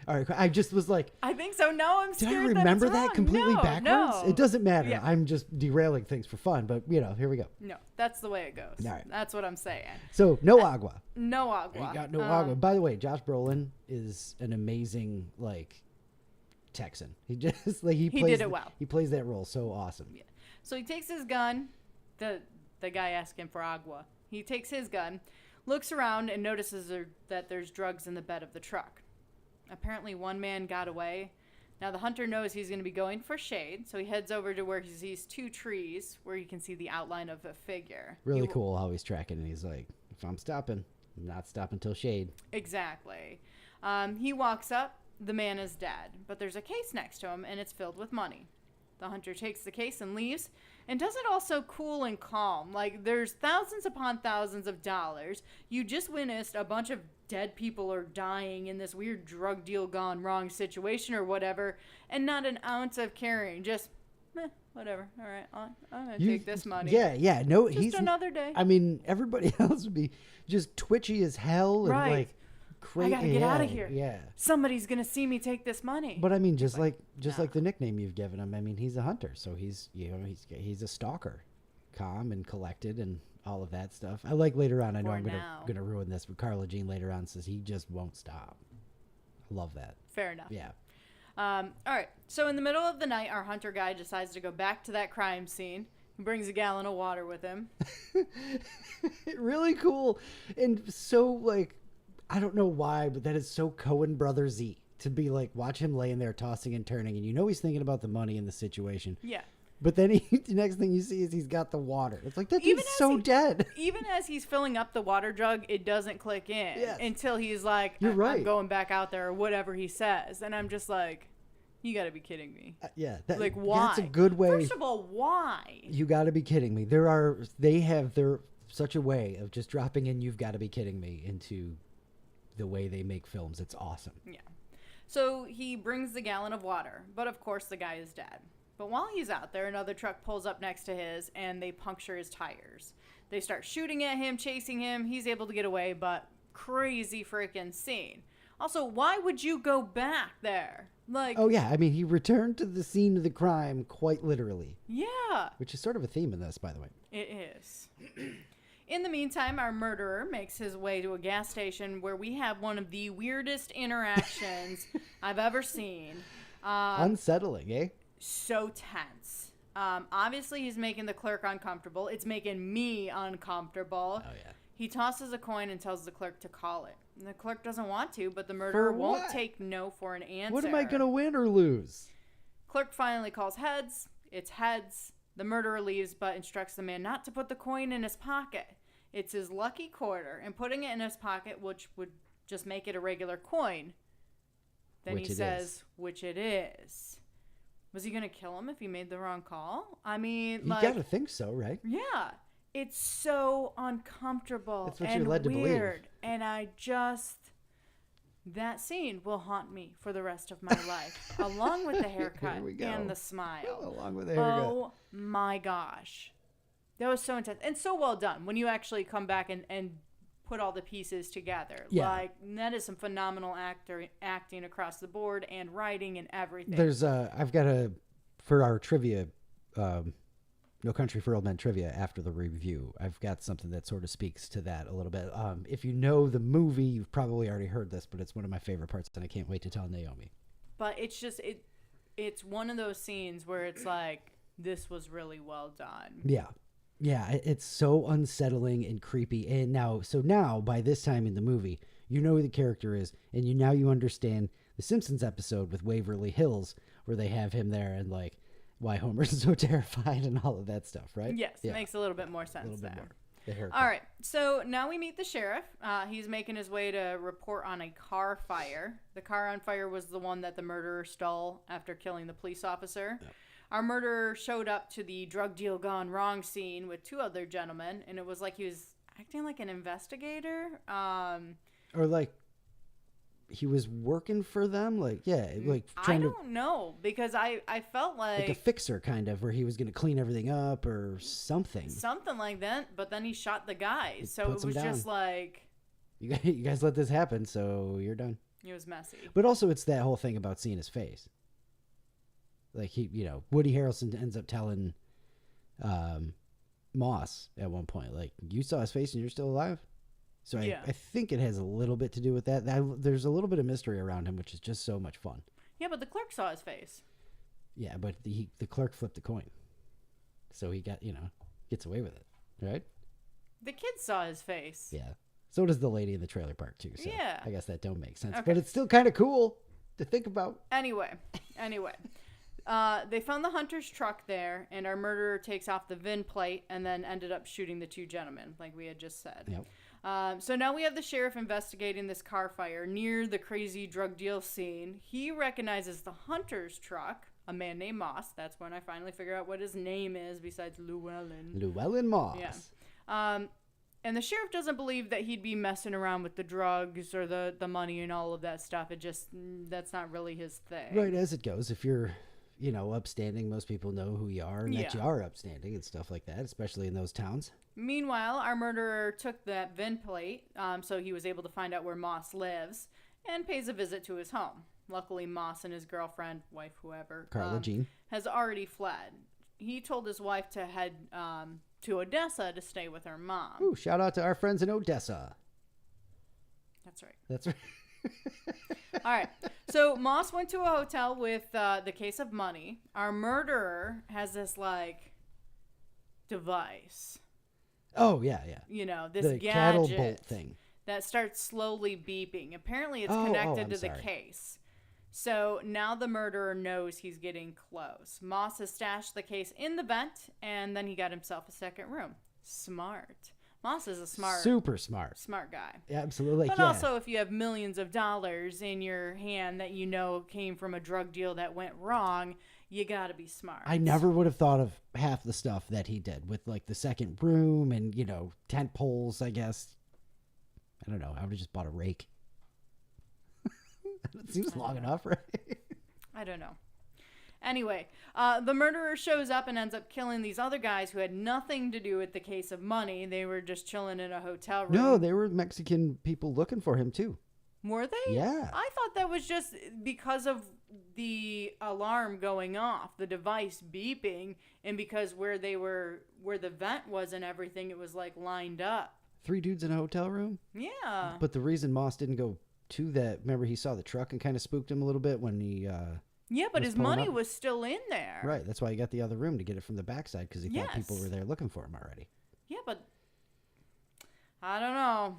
All right. I just was like, I think so. No, I'm scared. Did I remember that completely backwards? No. It doesn't matter. Yeah. I'm just derailing things for fun, but here we go. No, that's the way it goes. All right. That's what I'm saying. So no agua. No agua. Ain't got no agua. By the way, Josh Brolin is an amazing Texan. He just he did it well. He plays that role so awesome. Yeah. So he takes his gun. The guy asking for agua. He takes his gun, looks around, and notices that there's drugs in the bed of the truck. Apparently, one man got away. Now, the hunter knows he's going to be going for shade, so he heads over to where he sees 2 trees where you can see the outline of a figure. Really cool how he's tracking, and he's like, if I'm stopping, I'm not stopping till shade. Exactly. He walks up. The man is dead, but there's a case next to him, and it's filled with money. The hunter takes the case and leaves, and does it all so cool and calm. Like, there's thousands upon thousands of dollars. You just witnessed a bunch of dead people are dying in this weird drug deal gone wrong situation or whatever, and not an ounce of caring. Just, whatever. All right, I'm going to take this money. Yeah. No, just another day. I mean, everybody else would be just twitchy as hell and right. Crazy. I gotta get out of here. Yeah. Somebody's gonna see me take this money. But I mean, just like the nickname you've given him. I mean, he's a hunter, so he's a stalker, calm and collected, and all of that stuff. I like later on. I know I'm gonna ruin this, but Carla Jean later on says he just won't stop. I love that. Fair enough. Yeah. All right. So in the middle of the night, our hunter guy decides to go back to that crime scene. He brings a gallon of water with him. Really cool, and so I don't know why, but that is so Coen Brothers-y to be watch him laying there tossing and turning, and he's thinking about the money in the situation. Yeah. But then the next thing you see is he's got the water. It's like, that dude's so dead. Even as he's filling up the water jug, it doesn't click in until he's like, You're right. I'm going back out there, or whatever he says. And I'm just like, you got to be kidding me. Yeah. Why? That's a good way. First of all, why? You got to be kidding me. They have such a way of just dropping in, you've got to be kidding me, into the way they make films. It's awesome. Yeah. So he brings the gallon of water, but of course the guy is dead. But while he's out there, another truck pulls up next to his, and they puncture his tires. They start shooting at him, chasing him. He's able to get away, but crazy freaking scene. Also, why would you go back there? Oh yeah, I mean, he returned to the scene of the crime quite literally. Yeah. Which is sort of a theme in this, by the way. It is. In the meantime, our murderer makes his way to a gas station where we have one of the weirdest interactions I've ever seen. Unsettling, eh? So tense. Obviously, he's making the clerk uncomfortable. It's making me uncomfortable. Oh, yeah. He tosses a coin and tells the clerk to call it. And the clerk doesn't want to, but the murderer won't take no for an answer. What am I going to win or lose? Clerk finally calls heads. It's heads. The murderer leaves, but instructs the man not to put the coin in his pocket. It's his lucky quarter, and putting it in his pocket, which would just make it a regular coin. Then he says, which it is. Was he going to kill him if he made the wrong call? I mean, You like... gotta think so, right? Yeah. It's so uncomfortable That's what and you're led to weird. believe. And I just... That scene will haunt me for the rest of my life, along with the haircut and the smile. Along with the haircut. Oh my gosh. That was so intense. And so well done when you actually come back and put all the pieces together. Yeah. Like, that is some phenomenal acting across the board and writing and everything. There's I've got for our trivia, No Country for Old Men trivia after the review, I've got something that sort of speaks to that a little bit. If you know the movie, you've probably already heard this, but it's one of my favorite parts, and I can't wait to tell Naomi. But it's just, it's one of those scenes where it's like, this was really well done. Yeah. Yeah, it's so unsettling and creepy. And now by this time in the movie, you know who the character is, and you understand the Simpsons episode with Waverly Hills, where they have him there and like why Homer's so terrified and all of that stuff, right? Yes, yeah. Makes a little bit more sense there. The haircut. All right, so now we meet the sheriff. He's making his way to report on a car fire. The car on fire was the one that the murderer stole after killing the police officer. Yep. Our murderer showed up to the drug deal gone wrong scene with two other gentlemen, and it was like he was acting like an investigator. Or like he was working for them, like I don't know, because I felt like a fixer kind of, where he was going to clean everything up or something like that. But then he shot the guys, so it was just like you guys let this happen, so you're done. It was messy. But also, it's that whole thing about seeing his face. Like Woody Harrelson ends up telling Moss at one point, like, you saw his face and you're still alive. So I think it has a little bit to do with that. There's a little bit of mystery around him, which is just so much fun. Yeah, but the clerk saw his face. Yeah, but the clerk flipped the coin. So he got, gets away with it, right? The kid saw his face. Yeah. So does the lady in the trailer park, too. So yeah. I guess that don't make sense. Okay. But it's still kind of cool to think about. Anyway. They found the hunter's truck there, and our murderer takes off the VIN plate and then ended up shooting the two gentlemen, like we had just said. Yep. So now we have the sheriff investigating this car fire near the crazy drug deal scene. He recognizes the hunter's truck, a man named Moss. That's when I finally figure out what his name is besides Llewellyn. Llewellyn Moss. Yeah. And the sheriff doesn't believe that he'd be messing around with the drugs or the money and all of that stuff. That's not really his thing. Right, as it goes. If you're, upstanding, most people know who you are and that you are upstanding and stuff like that, especially in those towns. Meanwhile, our murderer took that VIN plate, so he was able to find out where Moss lives and pays a visit to his home. Luckily, Moss and his girlfriend, wife, whoever, Carla Jean, has already fled. He told his wife to head to Odessa to stay with her mom. Ooh, shout out to our friends in Odessa. That's right. That's right. All right. So Moss went to a hotel with the case of money. Our murderer has this device. Oh yeah. This the gadget cattle bolt thing that starts slowly beeping. Apparently, it's connected to the case. So now the murderer knows he's getting close. Moss has stashed the case in the vent, and then he got himself a second room. Smart. Moss is a super smart guy. Yeah, absolutely. But also, if you have millions of dollars in your hand that came from a drug deal that went wrong, you gotta be smart. I never would have thought of half the stuff that he did with the second room and tent poles. I guess I don't know. I would have just bought a rake. It seems long enough, right? I don't know. Anyway, the murderer shows up and ends up killing these other guys who had nothing to do with the case of money. They were just chilling in a hotel room. No, they were Mexican people looking for him too. Were they? Yeah. I thought that was just because of the alarm going off, the device beeping, and because where the vent was and everything, it was lined up. 3 dudes in a hotel room? Yeah. But the reason Moss didn't go to that, remember he saw the truck and kind of spooked him a little bit when he yeah, but his money was still in there. Right, that's why he got the other room to get it from the backside, because he thought people were there looking for him already. Yeah, but I don't know.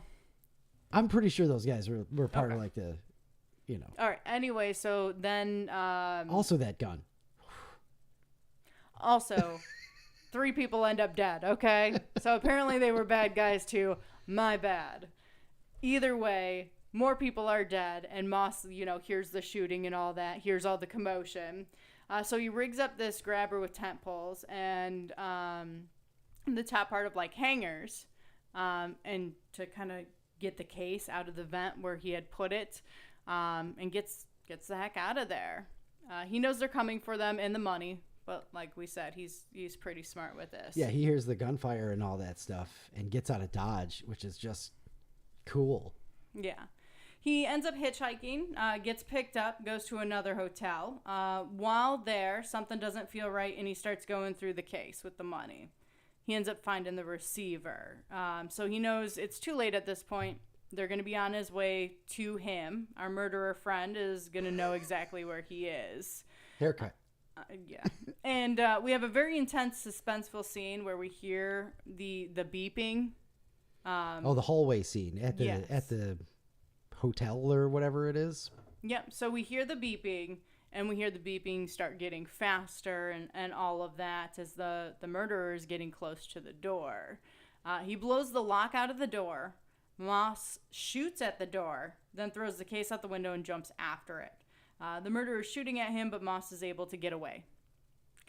I'm pretty sure those guys were part of the, All right, anyway, so then... also that gun. Also, 3 people end up dead, okay? So apparently they were bad guys too. My bad. Either way... More people are dead, and Moss, hears the shooting and all that. Hears all the commotion. So he rigs up this grabber with tent poles and the top part of like hangers, and to kind of get the case out of the vent where he had put it, and gets the heck out of there. He knows they're coming for them and the money, but like we said, he's pretty smart with this. Yeah, he hears the gunfire and all that stuff and gets out of Dodge, which is just cool. Yeah. He ends up hitchhiking, gets picked up, goes to another hotel. While there, something doesn't feel right, and he starts going through the case with the money. He ends up finding the receiver. So he knows it's too late at this point. They're going to be on his way to him. Our murderer friend is going to know exactly where he is. Haircut. Yeah. And we have a very intense, suspenseful scene where we hear the beeping. The hallway scene at the hotel or whatever it is. Yep. So we hear the beeping, and we hear the beeping start getting faster and all of that as the murderer is getting close to the door. He blows the lock out of the door. Moss shoots at the door, then throws the case out the window and jumps after it. The murderer is shooting at him, but Moss is able to get away.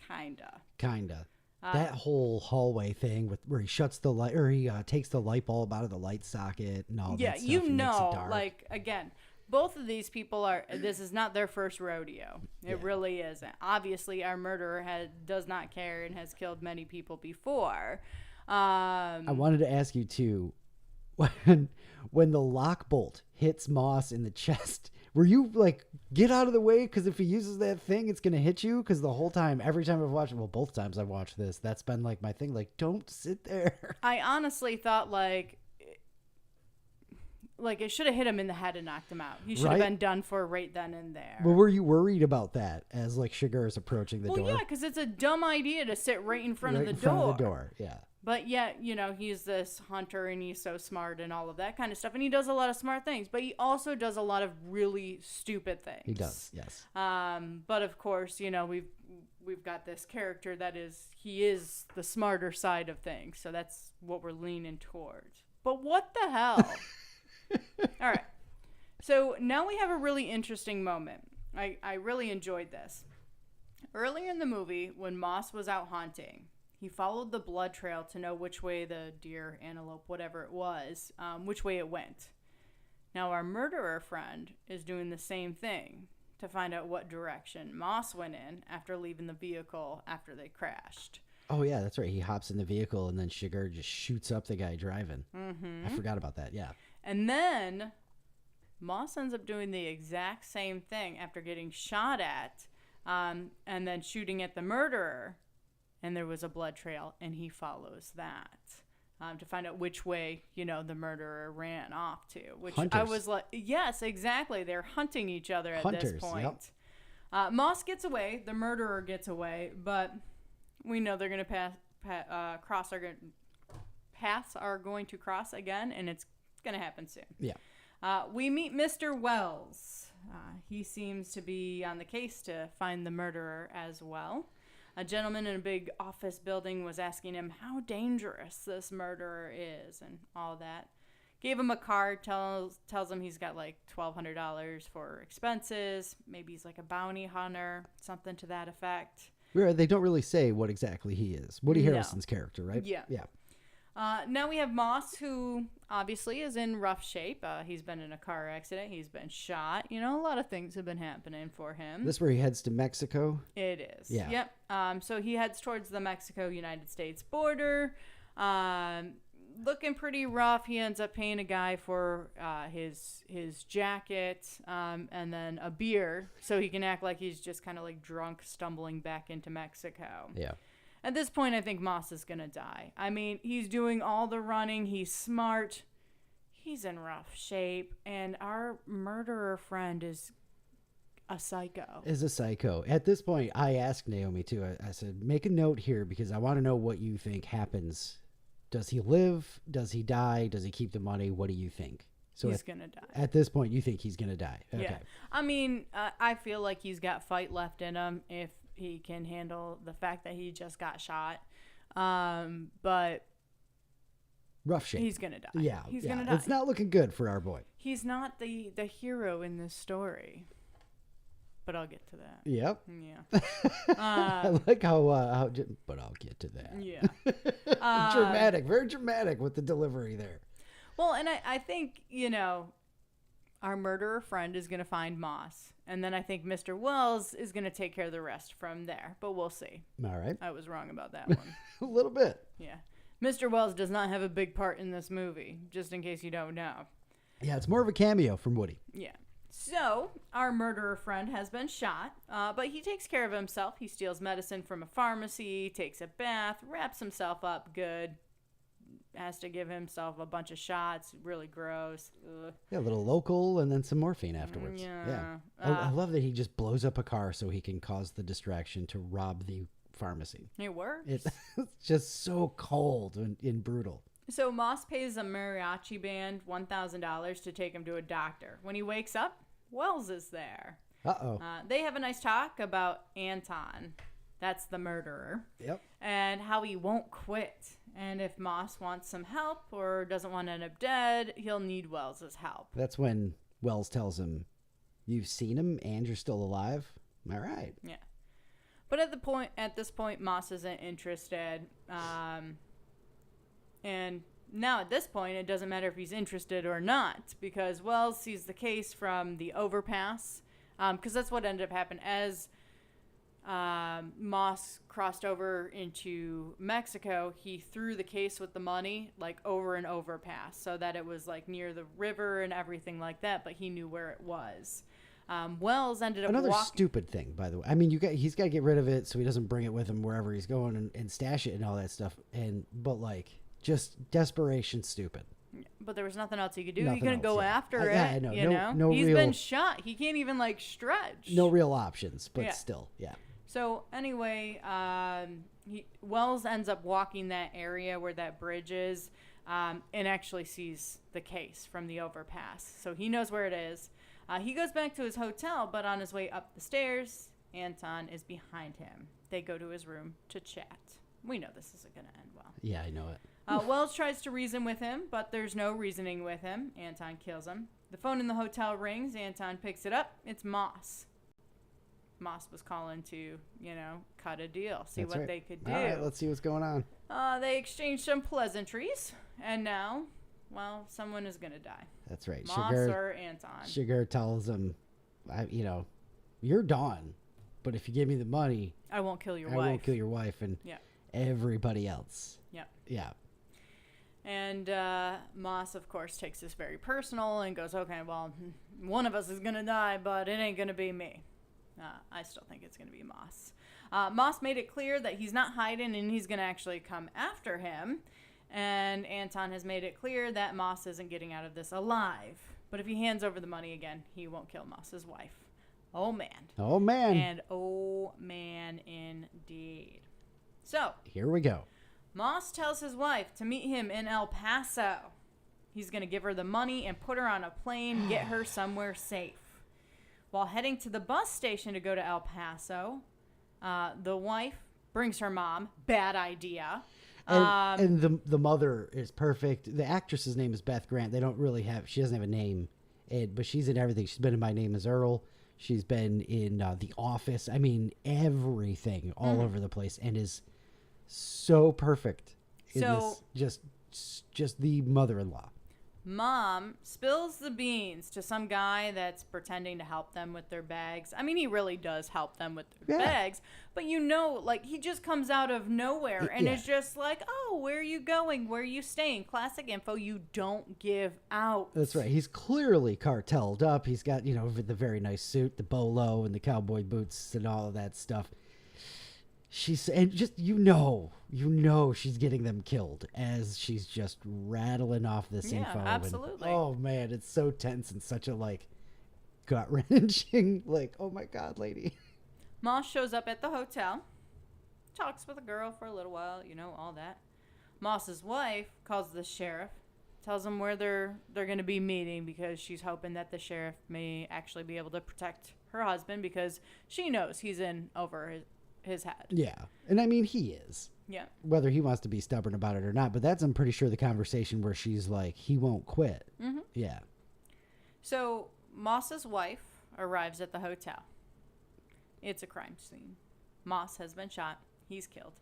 Kinda. That whole hallway thing where he shuts the light, or he takes the light bulb out of the light socket and all that stuff. Yeah, and makes it dark. like, again, both of these people this is not their first rodeo. It really isn't. Obviously, our murderer does not care and has killed many people before. I wanted to ask you, too, when the lock bolt hits Moss in the chest, were you like, get out of the way? Because if he uses that thing, it's going to hit you? Because the whole time, every time I've watched it, well, both times I've watched this, that's been like my thing. Like, don't sit there. I honestly thought like it should have hit him in the head and knocked him out. He should have been done for right then and there. Well, were you worried about that as like Chigurh is approaching the door? Well, yeah, because it's a dumb idea to sit right in front of the door. Front of the door, yeah. But yet, he's this hunter and he's so smart and all of that kind of stuff. And he does a lot of smart things, but he also does a lot of really stupid things. He does, yes. But of course, we've got this character he is the smarter side of things. So that's what we're leaning towards. But what the hell? All right. So now we have a really interesting moment. I really enjoyed this. Earlier in the movie, when Moss was out hunting, he followed the blood trail to know which way the deer, antelope, whatever it was, which way it went. Now our murderer friend is doing the same thing to find out what direction Moss went in after leaving the vehicle after they crashed. Oh, yeah, that's right. He hops in the vehicle and then Chigurh just shoots up the guy driving. Mm-hmm. I forgot about that, yeah. And then Moss ends up doing the exact same thing after getting shot at, and then shooting at the murderer. And there was a blood trail, and he follows that to find out which way, the murderer ran off to. Which Hunters. I was like, yes, exactly. They're hunting each other at this point. Yep. Moss gets away. The murderer gets away. But we know they're going to paths are going to cross again, and it's going to happen soon. Yeah. We meet Mr. Wells. He seems to be on the case to find the murderer as well. A gentleman in a big office building was asking him how dangerous this murderer is and all that. Gave him a card, tells him he's got like $1,200 for expenses. Maybe he's like a bounty hunter, something to that effect. They don't really say what exactly he is. Woody Harrelson's character, right? Yeah. Yeah. Now we have Moss, who obviously is in rough shape. He's been in a car accident. He's been shot. A lot of things have been happening for him. This is where he heads to Mexico? It is. Yeah. Yep. So he heads towards the Mexico-United States border. Looking pretty rough. He ends up paying a guy for his jacket and then a beer so he can act like he's just kind of like drunk, stumbling back into Mexico. Yeah. At this point, I think Moss is going to die. I mean, he's doing all the running. He's smart. He's in rough shape. And our murderer friend is a psycho. At this point, I asked Naomi, too. I said, make a note here because I want to know what you think happens. Does he live? Does he die? Does he keep the money? What do you think? So he's going to die. At this point, you think he's going to die. Okay. Yeah. I mean, I feel like he's got fight left in him if he can handle the fact that he just got shot. But rough shape. He's going to die. Yeah. He's going to die. It's not looking good for our boy. He's not the hero in this story. but I'll get to that. Yep. Yeah. I like how, but I'll get to that. Yeah. Dramatic, very dramatic with the delivery there. Well, and I think, our murderer friend is going to find Moss. And then I think Mr. Wells is going to take care of the rest from there. But we'll see. All right. I was wrong about that one. A little bit. Yeah. Mr. Wells does not have a big part in this movie, just in case you don't know. Yeah, it's more of a cameo from Woody. Yeah. So, our murderer friend has been shot, but he takes care of himself. He steals medicine from a pharmacy, takes a bath, wraps himself up good, has to give himself a bunch of shots. Really gross. Ugh. Yeah, a little local and then some morphine afterwards. Yeah. I love that he just blows up a car so he can cause the distraction to rob the pharmacy. It works. It's just so cold and brutal. So Moss pays a mariachi band $1,000 to take him to a doctor. When he wakes up, Wells is there. Uh-oh. They have a nice talk about Anton. That's the murderer. Yep. And how he won't quit. And if Moss wants some help or doesn't want to end up dead, he'll need Wells's help. That's when Wells tells him, "You've seen him and you're still alive? All right." Yeah. But at this point, Moss isn't interested. And now at this point, it doesn't matter if he's interested or not, because Wells sees the case from the overpass, because that's what ended up happening. As Moss crossed over into Mexico, he threw the case with the money like over an overpass, so that it was like near the river and everything like that, but he knew where it was. Wells ended up Another stupid thing, by the way. I mean, he's got to get rid of it so he doesn't bring it with him wherever he's going and stash it and all that stuff. But just desperation, stupid. But there was nothing else he could do. Nothing He couldn't else, go yeah. after it. I know. No He's real, been shot. He can't even stretch. No real options, but Yeah. still, yeah. So anyway, Wells ends up walking that area where that bridge is, and actually sees the case from the overpass. So he knows where it is. He goes back to his hotel, but on his way up the stairs, Anton is behind him. They go to his room to chat. We know this isn't going to end well. Yeah, I know it. Wells tries to reason with him, but there's no reasoning with him. Anton kills him. The phone in the hotel rings. Anton picks it up. It's Moss. Moss was calling to, cut a deal, see That's what right. they could do. All right, let's see what's going on. They exchange some pleasantries, and now, someone is going to die. That's right. Moss or Anton. Chigurh tells him, you're Dawn, but if you give me the money, I won't kill your I wife. won't kill your wife and everybody else. Yeah. Yeah. And Moss, of course, takes this very personal and goes, okay, well, one of us is going to die, but it ain't going to be me. I still think it's going to be Moss. Moss made it clear that he's not hiding and he's going to actually come after him. And Anton has made it clear that Moss isn't getting out of this alive. But if he hands over the money again, he won't kill Moss's wife. Oh, man. Oh, man. And oh, man, indeed. So. Here we go. Moss tells his wife to meet him in El Paso. He's going to give her the money and put her on a plane, get her somewhere safe. While heading to the bus station to go to El Paso, the wife brings her mom. Bad idea. And the mother is perfect. The actress's name is Beth Grant. She doesn't have a name, but she's in everything. She's been in My Name is Earl. She's been in The Office. I mean, everything all over the place, and is so perfect. So this, just the mother-in-law. Mom spills the beans to some guy that's pretending to help them with their bags. I mean, he really does help them with their bags, but he just comes out of nowhere and is just like, oh, where are you going? Where are you staying? Classic info you don't give out. That's right. He's clearly cartelled up. He's got, the very nice suit, the bolo and the cowboy boots and all of that stuff. She's she's getting them killed as she's just rattling off this info. Absolutely. And, oh man, it's so tense and such a gut wrenching. Oh my God, lady. Moss shows up at the hotel, talks with a girl for a little while, all that. Moss's wife calls the sheriff, tells him where they're going to be meeting because she's hoping that the sheriff may actually be able to protect her husband because she knows he's in over his head. Yeah. And I mean, he is. Yeah. Whether he wants to be stubborn about it or not, but that's, I'm pretty sure, the conversation where she's like, he won't quit. Mm-hmm. Yeah. So Moss's wife arrives at the hotel. It's a crime scene. Moss has been shot. He's killed.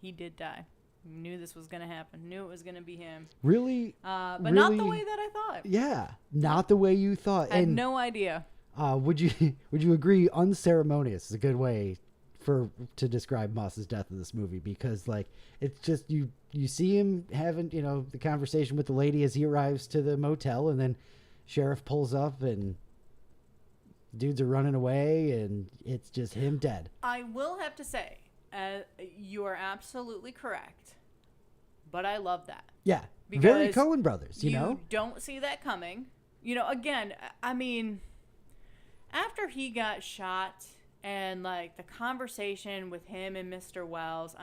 He did die. Knew this was going to happen. Knew it was going to be him. Really? But really, not the way that I thought. Yeah, not the way you thought. I had no idea. Would you agree? Unceremonious is a good way to describe Moss's death in this movie, because like it's just you see him having the conversation with the lady as he arrives to the motel, and then sheriff pulls up and dudes are running away, and it's just him dead. I will have to say, you are absolutely correct, but I love that. Yeah, because very Coen brothers. You don't see that coming. Again, I mean, after he got shot. And, like, the conversation with him and Mr. Wells,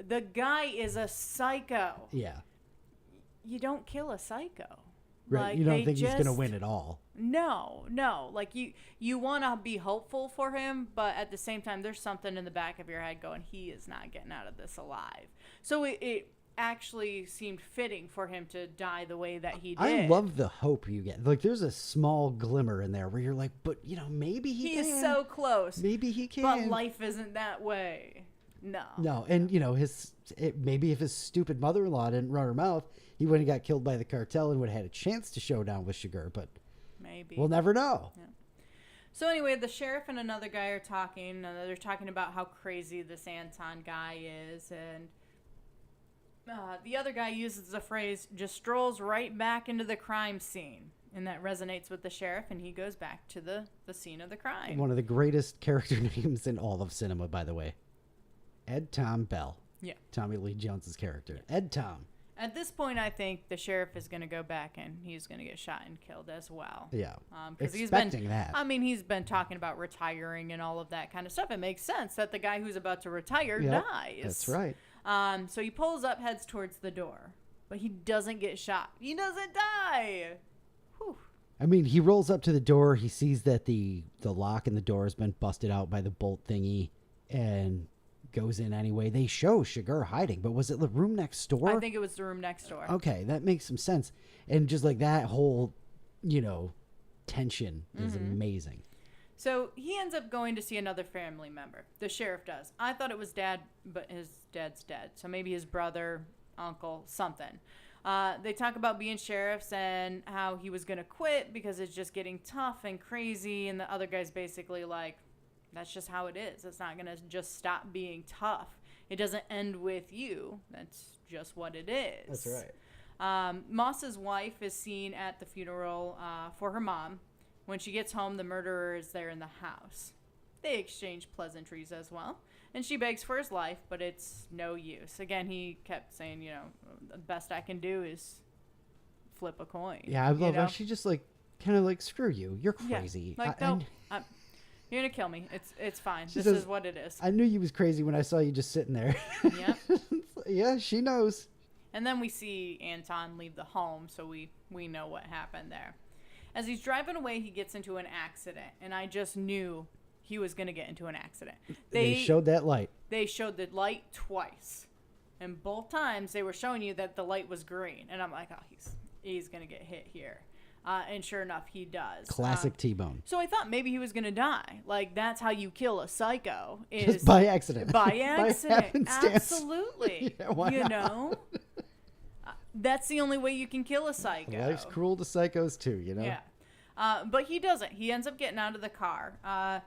the guy is a psycho. Yeah. You don't kill a psycho. Right. Like, you don't think he's going to win at all. No. Like, you want to be hopeful for him, but at the same time, there's something in the back of your head going, he is not getting out of this alive. So it actually seemed fitting for him to die the way that he did. I love the hope you get. Like, there's a small glimmer in there where you're like, but maybe he can. He's so close. Maybe he can. But life isn't that way. No. And maybe if his stupid mother-in-law didn't run her mouth, he wouldn't have got killed by the cartel and would have had a chance to show down with Chigurh. But maybe we'll never know. Yeah. So anyway, the sheriff and another guy are talking. They're talking about how crazy this Anton guy is, and the other guy uses the phrase, just strolls right back into the crime scene. And that resonates with the sheriff, and he goes back to the scene of the crime. One of the greatest character names in all of cinema, by the way. Ed Tom Bell. Yeah. Tommy Lee Jones's character. Ed Tom. At this point, I think the sheriff is going to go back and he's going to get shot and killed as well. Yeah. Expecting that. I mean, he's been talking about retiring and all of that kind of stuff. It makes sense that the guy who's about to retire dies. That's right. So he pulls up, heads towards the door, but he doesn't get shot. He doesn't die. Whew. I mean, he rolls up to the door. He sees that the lock in the door has been busted out by the bolt thingy, and goes in anyway. They show Chigurh hiding, but was it the room next door? I think it was the room next door. Okay, that makes some sense. And just like that whole, tension is amazing. So he ends up going to see another family member. The sheriff does. I thought it was dad, but his dad's dead. So maybe his brother, uncle, something. They talk about being sheriffs and how he was going to quit because it's just getting tough and crazy. And the other guy's basically like, that's just how it is. It's not going to just stop being tough. It doesn't end with you. That's just what it is. That's right. Moss's wife is seen at the funeral for her mom. When she gets home, the murderer is there in the house. They exchange pleasantries as well. And she begs for his life, but it's no use. Again, he kept saying, the best I can do is flip a coin. Yeah, I love how she just kind of like, screw you. You're crazy. Yeah, no, you're going to kill me. It's fine. This is what it is. I knew you was crazy when I saw you just sitting there. Yeah. Yeah, she knows. And then we see Anton leave the home, so we know what happened there. As he's driving away, he gets into an accident, and I just knew he was going to get into an accident. They showed that light. They showed the light twice, and both times they were showing you that the light was green, and I'm like, oh, he's going to get hit here. And sure enough, he does. Classic T-bone. So I thought maybe he was going to die. Like, that's how you kill a psycho. Is just by accident. By accident. By absolutely. Yeah, why not? That's the only way you can kill a psycho. Life's cruel to psychos too, Yeah. But he doesn't. He ends up getting out of the car.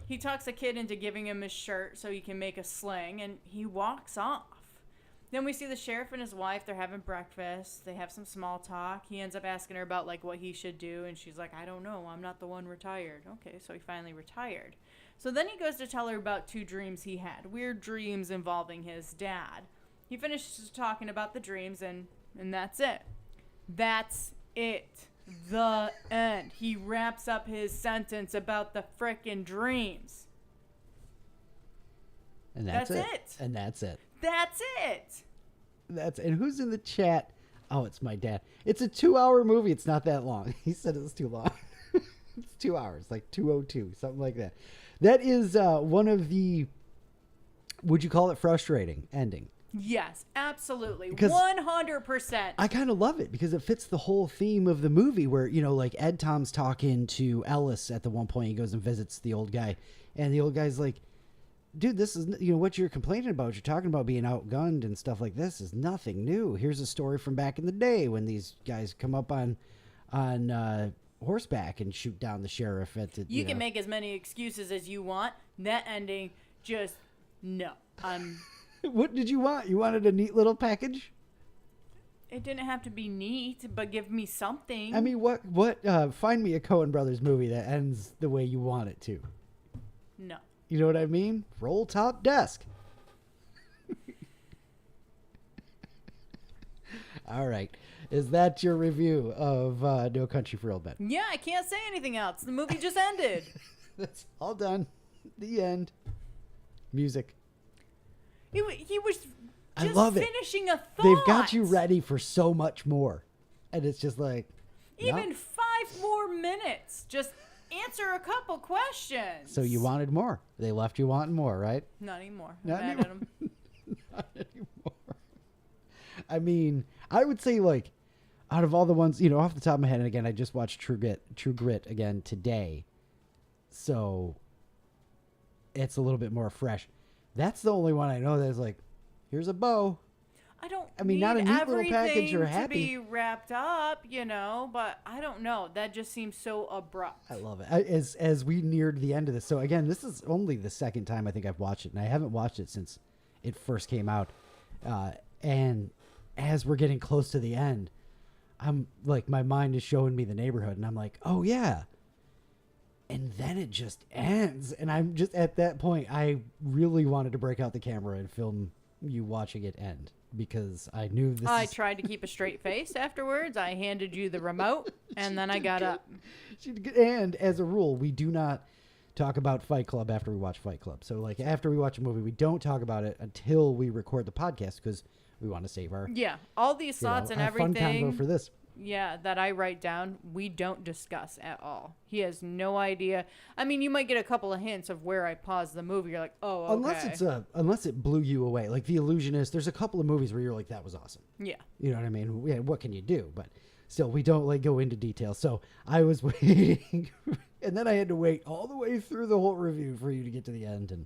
He talks a kid into giving him his shirt so he can make a sling, and he walks off. Then we see the sheriff and his wife. They're having breakfast. They have some small talk. He ends up asking her about what he should do, and she's like, I don't know. I'm not the one retired. Okay, so he finally retired. So then he goes to tell her about 2 dreams he had. Weird dreams involving his dad. He finishes talking about the dreams, and that's it. That's it. The end. He wraps up his sentence about the frickin' dreams. And that's it. And that's it. That's it. And who's in the chat? Oh, it's my dad. It's a 2-hour movie. It's not that long. He said it was too long. It's 2 hours, like 2:02, something like that. That is one of the, would you call it frustrating ending? Yes, absolutely. Because 100%. I kind of love it because it fits the whole theme of the movie where, like Ed Tom's talking to Ellis at the one point. He goes and visits the old guy. And the old guy's like, dude, this is, what you're complaining about. You're talking about being outgunned and stuff like this is nothing new. Here's a story from back in the day when these guys come up on horseback and shoot down the sheriff at the, You can make as many excuses as you want. That ending, just no. What did you want? You wanted a neat little package? It didn't have to be neat, but give me something. I mean, what find me a Coen Brothers movie that ends the way you want it to. No. You know what I mean? Roll top desk. All right. Is that your review of No Country for Old Men? Yeah, I can't say anything else. The movie just ended. That's all done. The end. Music. He was just I love finishing a thought. They've got you ready for so much more. And it's just like... Even no. 5 more minutes. Just answer a couple questions. So you wanted more. They left you wanting more, right? Not anymore. Not I'm mad anymore. at him. Not anymore. I mean, I would say, like, out of all the ones, off the top of my head, and again, I just watched True Grit again today. So it's a little bit more fresh. That's the only one I know that's like, here's a bow. I mean, not a neat little package or to happy. be wrapped up, but I don't know. That just seems so abrupt. I love it. As we neared the end of this. So again, this is only the second time I think I've watched it, and I haven't watched it since it first came out. And as we're getting close to the end, I'm like, my mind is showing me the neighborhood, and I'm like, oh yeah. And then it just ends, and I'm just at that point. I really wanted to break out the camera and film you watching it end because I knew this. I tried to keep a straight face afterwards. I handed you the remote, and then I got up. And as a rule, we do not talk about Fight Club after we watch Fight Club. So, like, after we watch a movie, we don't talk about it until we record the podcast because we want to save our all these thoughts and everything. Fun convo for this. Yeah, that I write down, we don't discuss at all. He has no idea. I mean, you might get a couple of hints of where I pause the movie. You're like, oh, okay. Unless it blew you away, like The Illusionist. There's a couple of movies where you're like, that was awesome. Yeah. You know what I mean? Yeah, what can you do? But still, we don't like go into detail. So I was waiting, and then I had to wait all the way through the whole review for you to get to the end and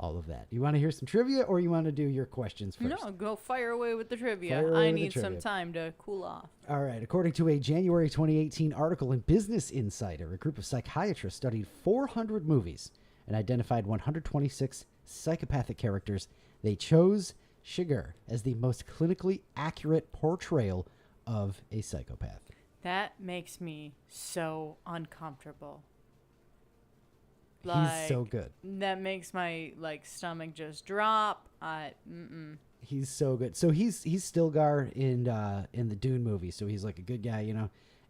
all of that. You want to hear some trivia, or you want to do your questions first? No, go fire away with the trivia. I need some time to cool off. All right. According to a January 2018 article in Business Insider, a group of psychiatrists studied 400 movies and identified 126 psychopathic characters. They chose Chigurh as the most clinically accurate portrayal of a psychopath. That makes me so uncomfortable. He's so good. That makes my stomach just drop. He's so good. So he's Stilgar in the Dune movie. So he's like a good guy,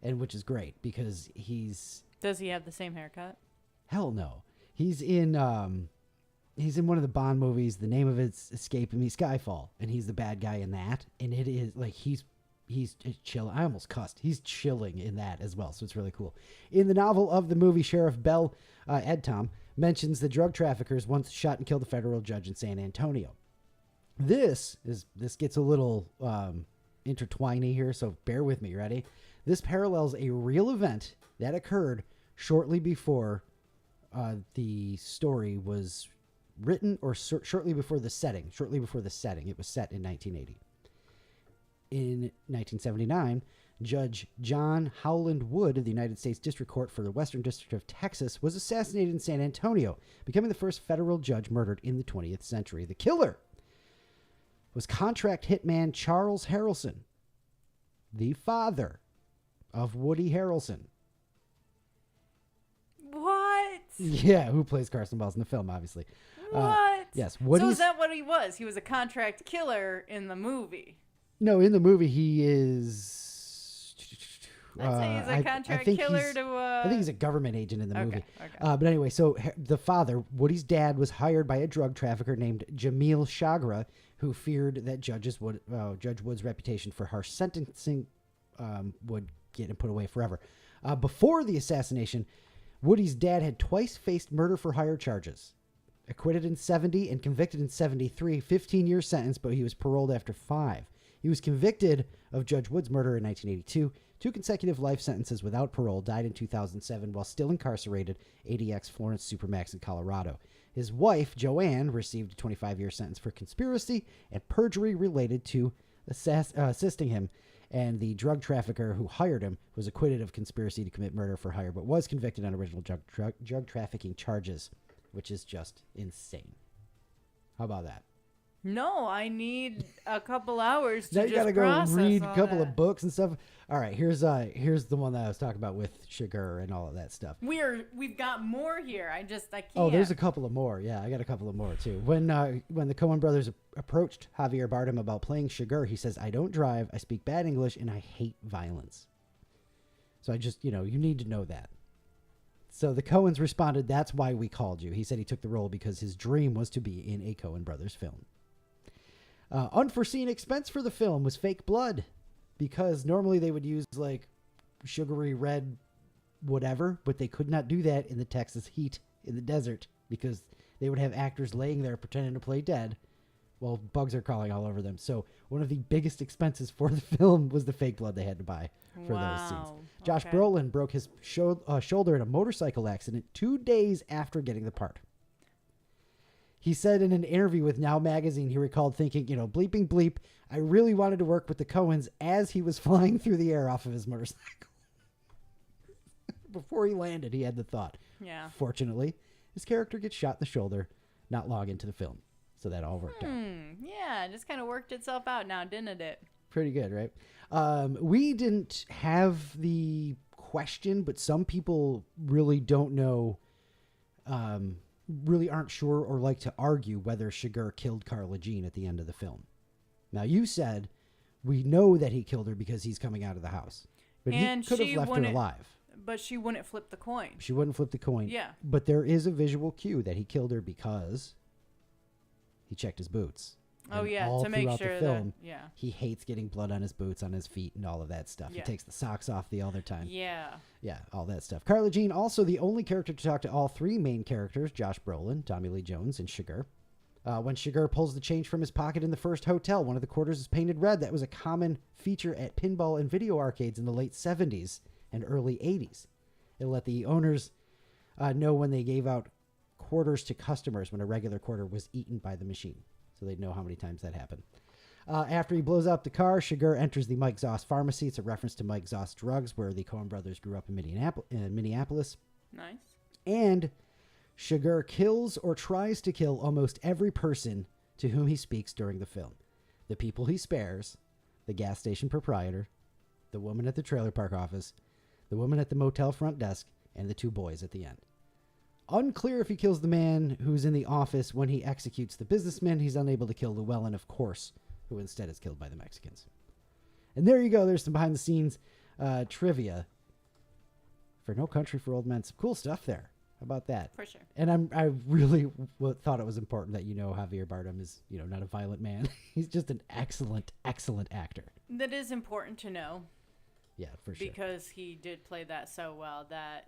and which is great because he's. Does he have the same haircut? Hell no. He's in one of the Bond movies. The name of it's escaping me. Skyfall, and he's the bad guy in that. And it is like he's chilling. I almost cussed. He's chilling in that as well. So it's really cool. In the novel of the movie, Sheriff Bell, Ed Tom, mentions the drug traffickers once shot and killed a federal judge in San Antonio. This gets a little intertwiney here, so bear with me. Ready? This parallels a real event that occurred shortly before the story was written, or shortly before the setting. Shortly before the setting. It was set in 1980. In 1979, Judge John Howland Wood of the United States District Court for the Western District of Texas was assassinated in San Antonio, becoming the first federal judge murdered in the 20th century. The killer was contract hitman Charles Harrelson, the father of Woody Harrelson. What? Yeah, who plays Carson Wells in the film, obviously. What? Yes. So is that what he was? He was a contract killer in the movie. No, in the movie he is. I'd say he's a contract killer to. I think he's a government agent in the movie. Okay. But anyway, so the father, Woody's dad, was hired by a drug trafficker named Jamil Chagra, who feared that Judge Wood's reputation for harsh sentencing would get him put away forever. Before the assassination, Woody's dad had twice faced murder for hire charges. acquitted in 70 and convicted in 73, 15-year sentence, but he was paroled after 5. He was convicted of Judge Wood's murder in 1982, 2 consecutive life sentences without parole, died in 2007 while still incarcerated, ADX Florence Supermax in Colorado. His wife, Joanne, received a 25-year sentence for conspiracy and perjury related to assisting him, and the drug trafficker who hired him was acquitted of conspiracy to commit murder for hire, but was convicted on original drug trafficking charges, which is just insane. How about that? No, I need a couple hours to now just you gotta go process read all a couple that. of books and stuff. All right, here's the one that I was talking about with Chigurh and all of that stuff. We've got more here. I can't. Oh, there's a couple of more. Yeah, I got a couple of more too. When the Coen brothers approached Javier Bardem about playing Chigurh, he says, "I don't drive, I speak bad English, and I hate violence." So I just, you need to know that. So the Coens responded, "That's why we called you." He said he took the role because his dream was to be in a Coen brothers film. Unforeseen expense for the film was fake blood, because normally they would use like sugary red whatever, but they could not do that in the Texas heat in the desert because they would have actors laying there pretending to play dead while bugs are crawling all over them. So one of the biggest expenses for the film was the fake blood they had to buy for those scenes. Josh Brolin broke his shoulder in a motorcycle accident 2 days after getting the part. He said in an interview with Now Magazine, he recalled thinking, bleeping bleep, I really wanted to work with the Coens as he was flying through the air off of his motorcycle. Before he landed, he had the thought. Yeah. Fortunately, his character gets shot in the shoulder not long into the film. So that all worked out. Yeah, it just kind of worked itself out now, didn't it? Pretty good, right? We didn't have the question, but some people really don't know, really aren't sure or like to argue whether Chigurh killed Carla Jean at the end of the film. Now, you said we know that he killed her because he's coming out of the house. But he could have left her alive. But she wouldn't flip the coin. She wouldn't flip the coin. Yeah. But there is a visual cue that he killed her because he checked his boots. Oh, And yeah, all to make throughout sure the film, that, yeah. he hates getting blood on his boots, on his feet, and all of that stuff. Yeah. He takes the socks off the other time. Yeah. Yeah, all that stuff. Carla Jean, also the only character to talk to all 3 main characters, Josh Brolin, Tommy Lee Jones, and Chigurh. When Chigurh pulls the change from his pocket in the first hotel, one of the quarters is painted red. That was a common feature at pinball and video arcades in the late 70s and early 80s. It let the owners know when they gave out quarters to customers when a regular quarter was eaten by the machine. So they'd know how many times that happened. After he blows up the car, Chigurh enters the Mike Zoss pharmacy. It's a reference to Mike Zoss Drugs, where the Coen brothers grew up in Minneapolis. Nice. And Chigurh kills or tries to kill almost every person to whom he speaks during the film. The people he spares, the gas station proprietor, the woman at the trailer park office, the woman at the motel front desk, and the 2 boys at the end. Unclear if he kills the man who's in the office when he executes the businessman. He's unable to kill Llewellyn, of course, who instead is killed by the Mexicans. And there you go. There's some behind-the-scenes trivia for No Country for Old Men. Some cool stuff there. How about that? For sure. And I really thought it was important that Javier Bardem is, not a violent man. He's just an excellent, excellent actor. That is important to know. Yeah, for sure. Because he did play that so well that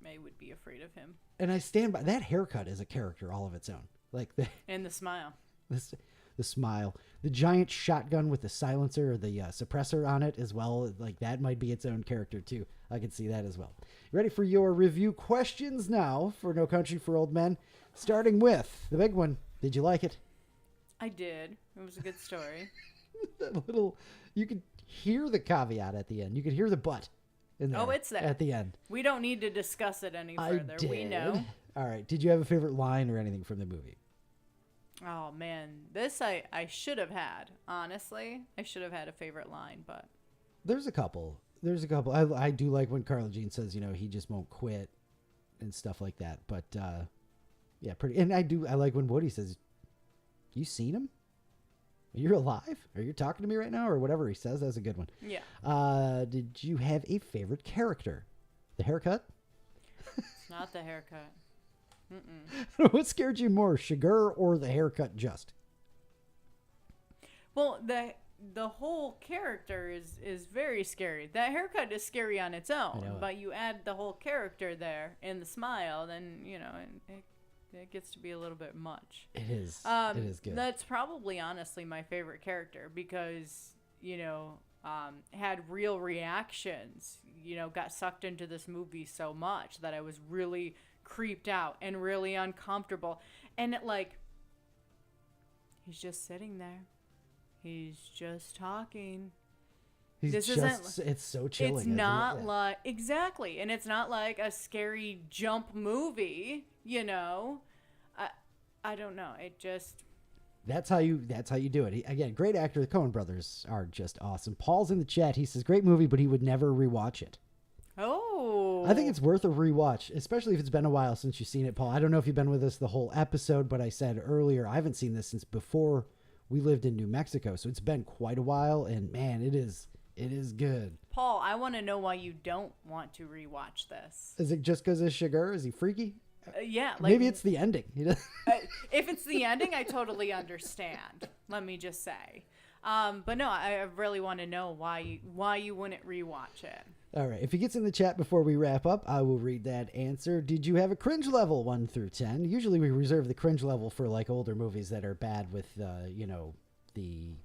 May would be afraid of him. And I stand by that haircut is a character all of its own. Like And the smile. The smile, the giant shotgun with the silencer or the suppressor on it as well. Like that might be its own character too. I can see that as well. You ready for your review questions now for No Country for Old Men? Starting with the big one. Did you like it? I did. It was a good story. That little, you could hear the caveat at the end. You could hear the but in there. Oh, it's there. At the end. We don't need to discuss it any further. I did. We know. All right. Did you have a favorite line or anything from the movie? Oh, man. This I should have had. Honestly, I should have had a favorite line, but... There's a couple. I do like when Carla Jean says, he just won't quit and stuff like that. But, yeah, pretty. And I like when Woody says, you seen him? You're alive? Are you talking to me right now? Or whatever he says. That's a good one. Yeah. Did you have a favorite character? The haircut? It's not the haircut. Mm-mm. What scared you more, Chigurh or the haircut just? Well, the whole character is very scary. That haircut is scary on its own, but you add the whole character there and the smile, then, it gets to be a little bit much. It is. It is good. That's probably honestly my favorite character because, had real reactions, got sucked into this movie so much that I was really creeped out and really uncomfortable. And he's just sitting there. He's just talking. It's so chilling. It's not like, exactly. And it's not like a scary jump movie, I don't know. It just. That's how you do it. Again, great actor. The Coen brothers are just awesome. Paul's in the chat. He says, great movie, but he would never rewatch it. Oh. I think it's worth a rewatch, especially if it's been a while since you've seen it, Paul. I don't know if you've been with us the whole episode, but I said earlier, I haven't seen this since before we lived in New Mexico. So it's been quite a while, and man, it is good. Paul, I want to know why you don't want to rewatch this. Is it just because of Chigurh? Is he freaky? Yeah. Maybe it's the ending. If it's the ending, I totally understand. Let me just say. But no, I really want to know why you wouldn't rewatch it. All right. If he gets in the chat before we wrap up, I will read that answer. Did you have a cringe level 1 through 10? Usually we reserve the cringe level for older movies that are bad with, the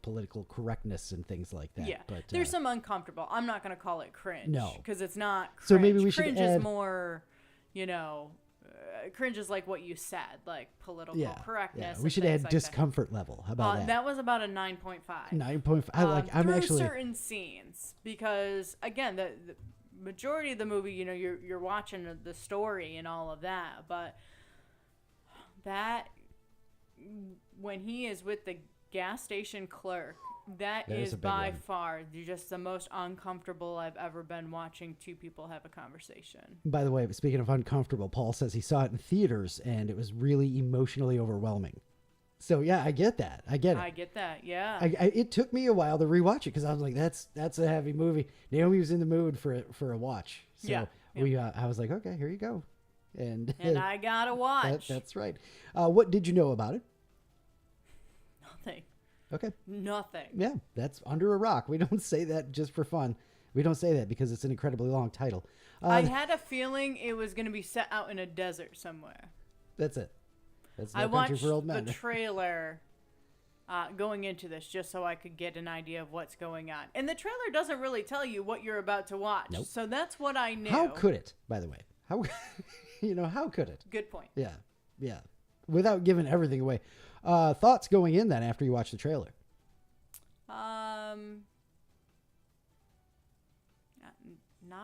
political correctness and things like that. Yeah. But there's some uncomfortable. I'm not going to call it cringe. No. Because it's not cringe. So maybe we should cringe add... is more, cringe is like what you said, like political correctness. Yeah. We should add discomfort level. How about that? That was about a 9.5. 9.5. I'm through actually certain scenes, because again, the majority of the movie, you're watching the story and all of that, but that when he is with the gas station clerk, that is by far just the most uncomfortable I've ever been watching two people have a conversation. By the way, speaking of uncomfortable, Paul says he saw it in theaters and it was really emotionally overwhelming. So yeah, I get that. I get it. I get that. Yeah. It took me a while to rewatch it because I was like, that's a heavy movie. Naomi was in the mood for a watch. So I was like, okay, here you go. And I gotta watch. That's right. What did you know about it? Nothing. Okay. Nothing. Yeah, that's under a rock. We don't say that just for fun. We don't say that because it's an incredibly long title. I had a feeling it was going to be set out in a desert somewhere. That's it. That's No Country for Old Men. I watched the trailer going into this just so I could get an idea of what's going on. And the trailer doesn't really tell you what you're about to watch. Nope. So that's what I knew. How could it, by the way? How how could it? Good point. Yeah. Yeah. Without giving everything away. Thoughts going in then after you watch the trailer? Not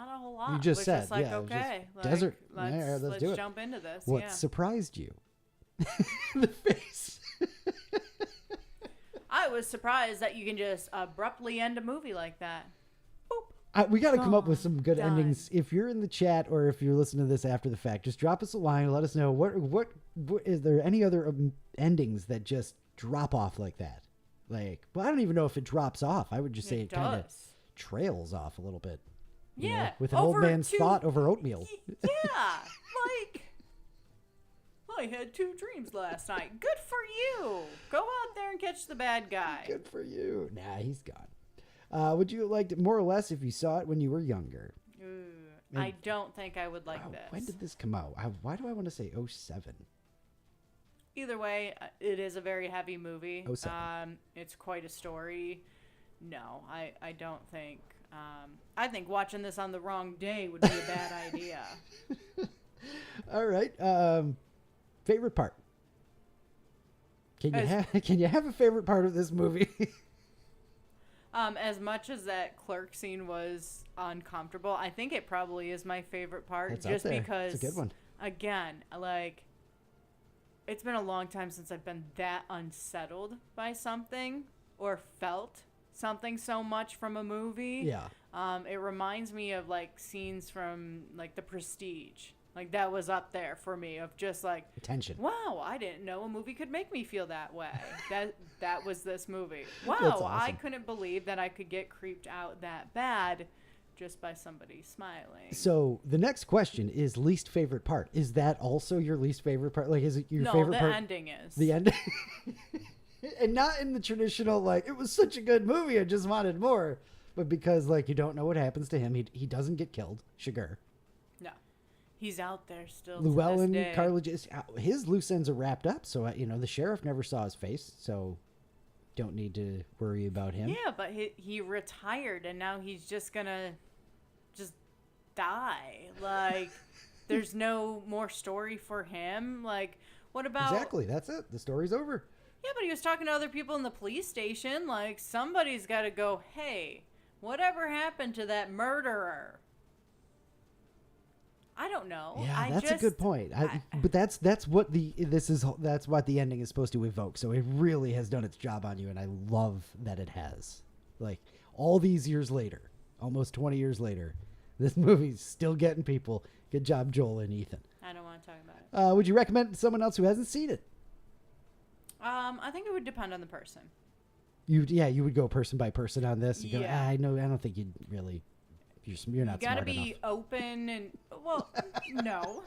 a whole lot. You just said, just like, okay, desert. Let's do it. jump into this. What surprised you? The face. I was surprised that you can just abruptly end a movie like that. Boop. We got to come up with some good Done. endings. If you're in the chat or if you're listening to this after the fact, just drop us a line and let us know what is there any other endings that just drop off like that? Like, well, I don't even know if it drops off. I would just say it kind of trails off a little bit. Yeah, with an old man's thought over oatmeal. Yeah, like I had 2 dreams last night. Good for you. Go out there and catch the bad guy. Good for you. Nah, he's gone. Would you have liked it more or less if you saw it when you were younger? I don't think I would like this. When did this come out? Why do I want to say 07? Either way, it is a very heavy movie. 07. It's quite a story. No, I don't think. I think watching this on the wrong day would be a bad idea. All right. Favorite part? Can you have a favorite part of this movie? As much as that clerk scene was uncomfortable, I think it probably is my favorite part. It's just up there. because, it's a good one. Again, like, it's been a long time since I've been that unsettled by something or felt something so much from a movie. Yeah. It reminds me of like scenes from like The Prestige. Like that was up there for me of just like tension. Wow, I didn't know a movie could make me feel that way. that was this movie. Wow, awesome. I couldn't believe that I could get creeped out that bad just by somebody smiling. So the next question is least favorite part. Is that also your least favorite part? Like, is it your favorite part? No, the ending is. The ending? And not in the traditional, like, it was such a good movie, I just wanted more. But because, like, you don't know what happens to him. He doesn't get killed. Chigurh. No. He's out there still. To Llewellyn this day. Cartledge, his loose ends are wrapped up, so the sheriff never saw his face, so don't need to worry about him. Yeah, but he retired, and now he's just gonna just die. Like, there's no more story for him. Like, what about... Exactly, that's it. The story's over. Yeah, but he was talking to other people in the police station. Like, somebody's got to go, hey, whatever happened to that murderer? I don't know. Yeah, that's a good point. But that's what that's what the ending is supposed to evoke. So it really has done its job on you, and I love that it has. Like, all these years later, almost 20 years later, this movie's still getting people. Good job, Joel and Ethan. I don't want to talk about it. Would you recommend it to someone else who hasn't seen it? I think it would depend on the person. You would go person by person on this. You go, Yeah. I don't think you'd really. You're not You gotta smart be enough. open and no.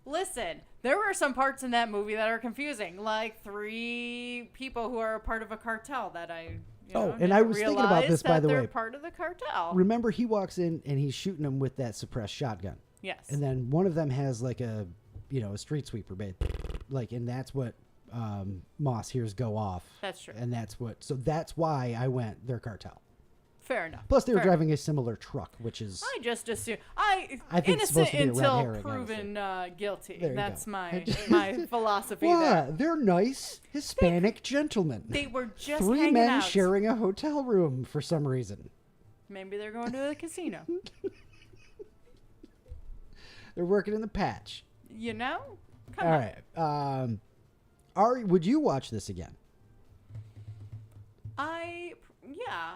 Listen, there were some parts in that movie that are confusing, like 3 people who are a part of a cartel that I and I was thinking about this, by the way. They're part of the cartel. Remember, he walks in and he's shooting them with that suppressed shotgun. Yes. And then one of them has like a street sweeper, and that's what Moss hears go off. That's true. And that's why I went, they're cartel. Fair enough. Plus, they were Fair driving a similar truck, which is... I just assume... I think it's supposed innocent to be a red until herring, proven guilty. There you That's go. my philosophy there. What? They're nice Hispanic gentlemen. They were just 3 hanging men out. sharing a hotel room for some reason. Maybe they're going to the casino. They're working in the patch. You know? Come All on. right. Ari, would you watch this again?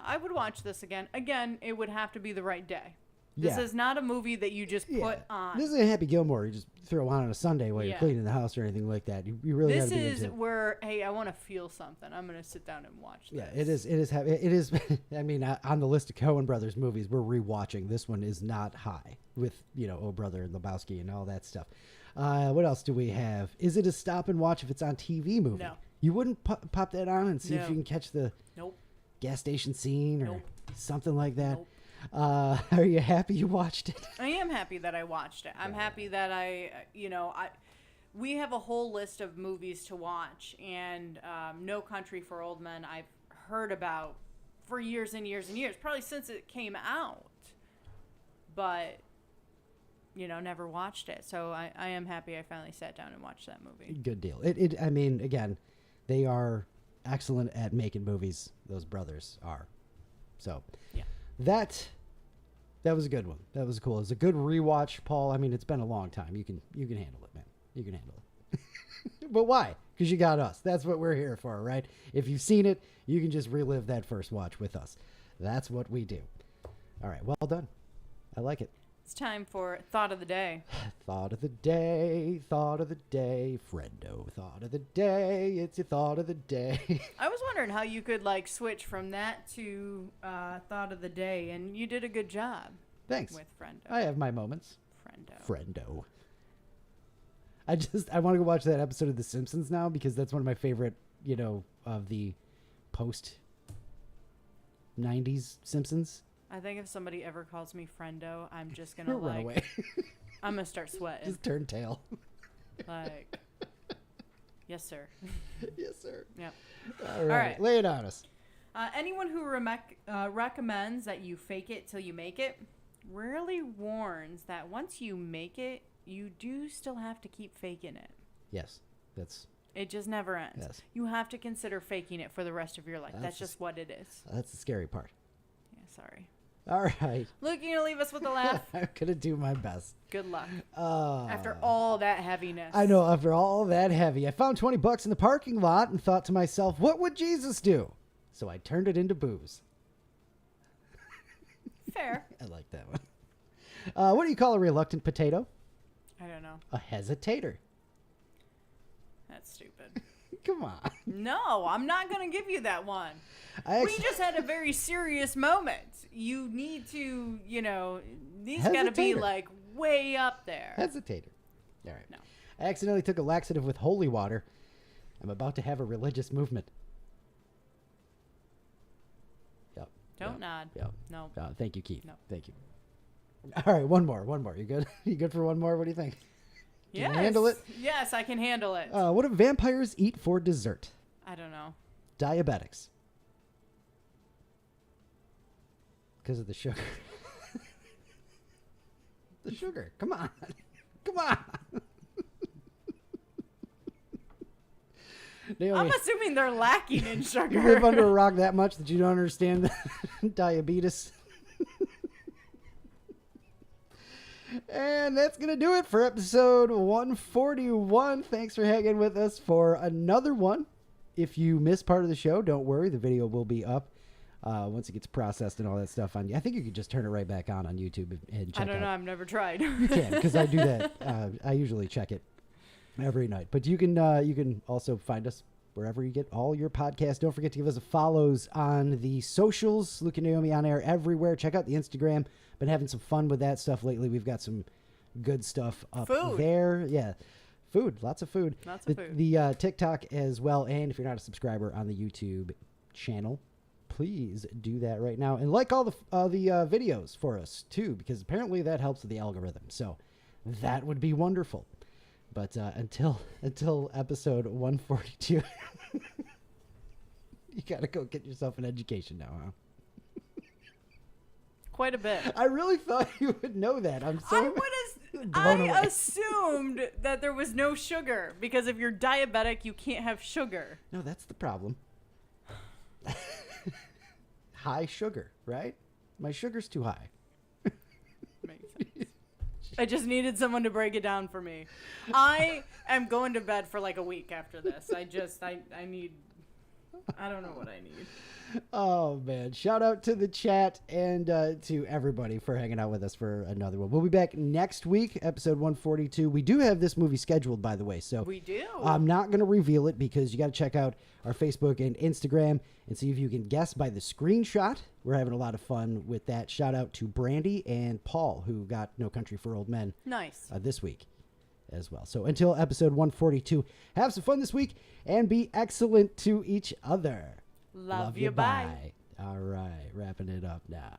I would watch this again. Again, it would have to be the right day. This Yeah. is not a movie that you just put on. This isn't Happy Gilmore. You just throw on a Sunday while you're Yeah. cleaning the house or anything like that. You really This got to be is into it. where, hey, I want to feel something. I'm going to sit down and watch this. Yeah, it is. It is. I mean, on the list of Coen Brothers movies we're rewatching, this one is not high with Oh Brother and Lebowski and all that stuff. What else do we have? Is it a stop and watch if it's on TV movie? No. You wouldn't pop that on and see if No. you can catch the Nope. gas station scene or Nope. something like that. Nope. Are you happy you watched it? I am happy that I watched it. I'm happy that we have a whole list of movies to watch, and No Country for Old Men I've heard about for years and years and years, probably since it came out, but never watched it. So I am happy I finally sat down and watched that movie. Good deal. I mean, again, they are excellent at making movies. Those brothers are. So Yeah. That was a good one. That was cool. It was a good rewatch, Paul. I mean, it's been a long time. You can handle it, man. You can handle it. But why? Because you got us. That's what we're here for, right? If you've seen it, you can just relive that first watch with us. That's what we do. All right. Well done. I like it. It's time for Thought of the Day. Thought of the day, friendo. Thought of the day, it's your thought of the day. I was wondering how you could switch from that to Thought of the Day, and you did a good job. Thanks. With Friendo. I have my moments. Friendo. I want to go watch that episode of The Simpsons now because that's one of my favorite, of the post 90s Simpsons. I think if somebody ever calls me friendo, I'm just gonna Run away. I'm gonna start sweating. Just turn tail. Yes, sir. Yes, sir. Yep. All right. Lay it on us. Anyone who recommends that you fake it till you make it rarely warns that once you make it, you do still have to keep faking it. Yes, It just never ends. Yes. You have to consider faking it for the rest of your life. That's just what it is. That's the scary part. Yeah, sorry. All right. Luke, you gonna leave us with a laugh? I'm gonna do my best. Good luck. After all that heaviness. I know. After all that heavy, I found $20 in the parking lot and thought to myself, "What would Jesus do?" So I turned it into booze. Fair. I like that one. What do you call a reluctant potato? I don't know. A hesitator. That's stupid. Come on. No, I'm not going to give you that one. We just had a very serious moment. You need to, these got to be Hesitator. way up there. Hesitator. All right. No. I accidentally took a laxative with holy water. I'm about to have a religious movement. Yep. Don't nod. Yep. No. Thank you, Keith. No. Thank you. All right, one more. You good? You good for one more? What do you think? Can you handle it? Yes, I can handle it. What do vampires eat for dessert? I don't know. Diabetics. Because of the sugar. The sugar. Come on. Come on. Naomi, I'm assuming they're lacking in sugar. you live under a rock that much that you don't understand the diabetes. And that's going to do it for episode 141. Thanks for hanging with us for another one. If you missed part of the show, don't worry. The video will be up once it gets processed and all that stuff. I think you could just turn it right back on YouTube and check it out. I don't know. I've never tried. You can, because I do that. I usually check it every night. But you can also find us wherever you get all your podcasts. Don't forget to give us a follows on the socials. Luke and Naomi on air everywhere. Check out the Instagram. Been having some fun with that stuff lately. We've got some good stuff up there. Yeah. Food. Lots of food. Lots of food. The TikTok as well. And if you're not a subscriber on the YouTube channel, please do that right now. And like all the videos for us, too, because apparently that helps with the algorithm. So that would be wonderful. But until episode 142, you got to go get yourself an education now, huh? Quite a bit. I really thought you would know that. I assumed that there was no sugar because if you're diabetic, you can't have sugar. No, that's the problem. High sugar, right? My sugar's too high. Makes sense. I just needed someone to break it down for me. I am going to bed for like a week after this. I don't know what I need. Oh, man. Shout out to the chat and to everybody for hanging out with us for another one. We'll be back next week, episode 142. We do have this movie scheduled, by the way. So we do. I'm not going to reveal it because you got to check out our Facebook and Instagram and see if you can guess by the screenshot. We're having a lot of fun with that. Shout out to Brandy and Paul, who got No Country for Old Men this week as well. So until episode 142, have some fun this week and be excellent to each other. Love you. Bye. All right. Wrapping it up now.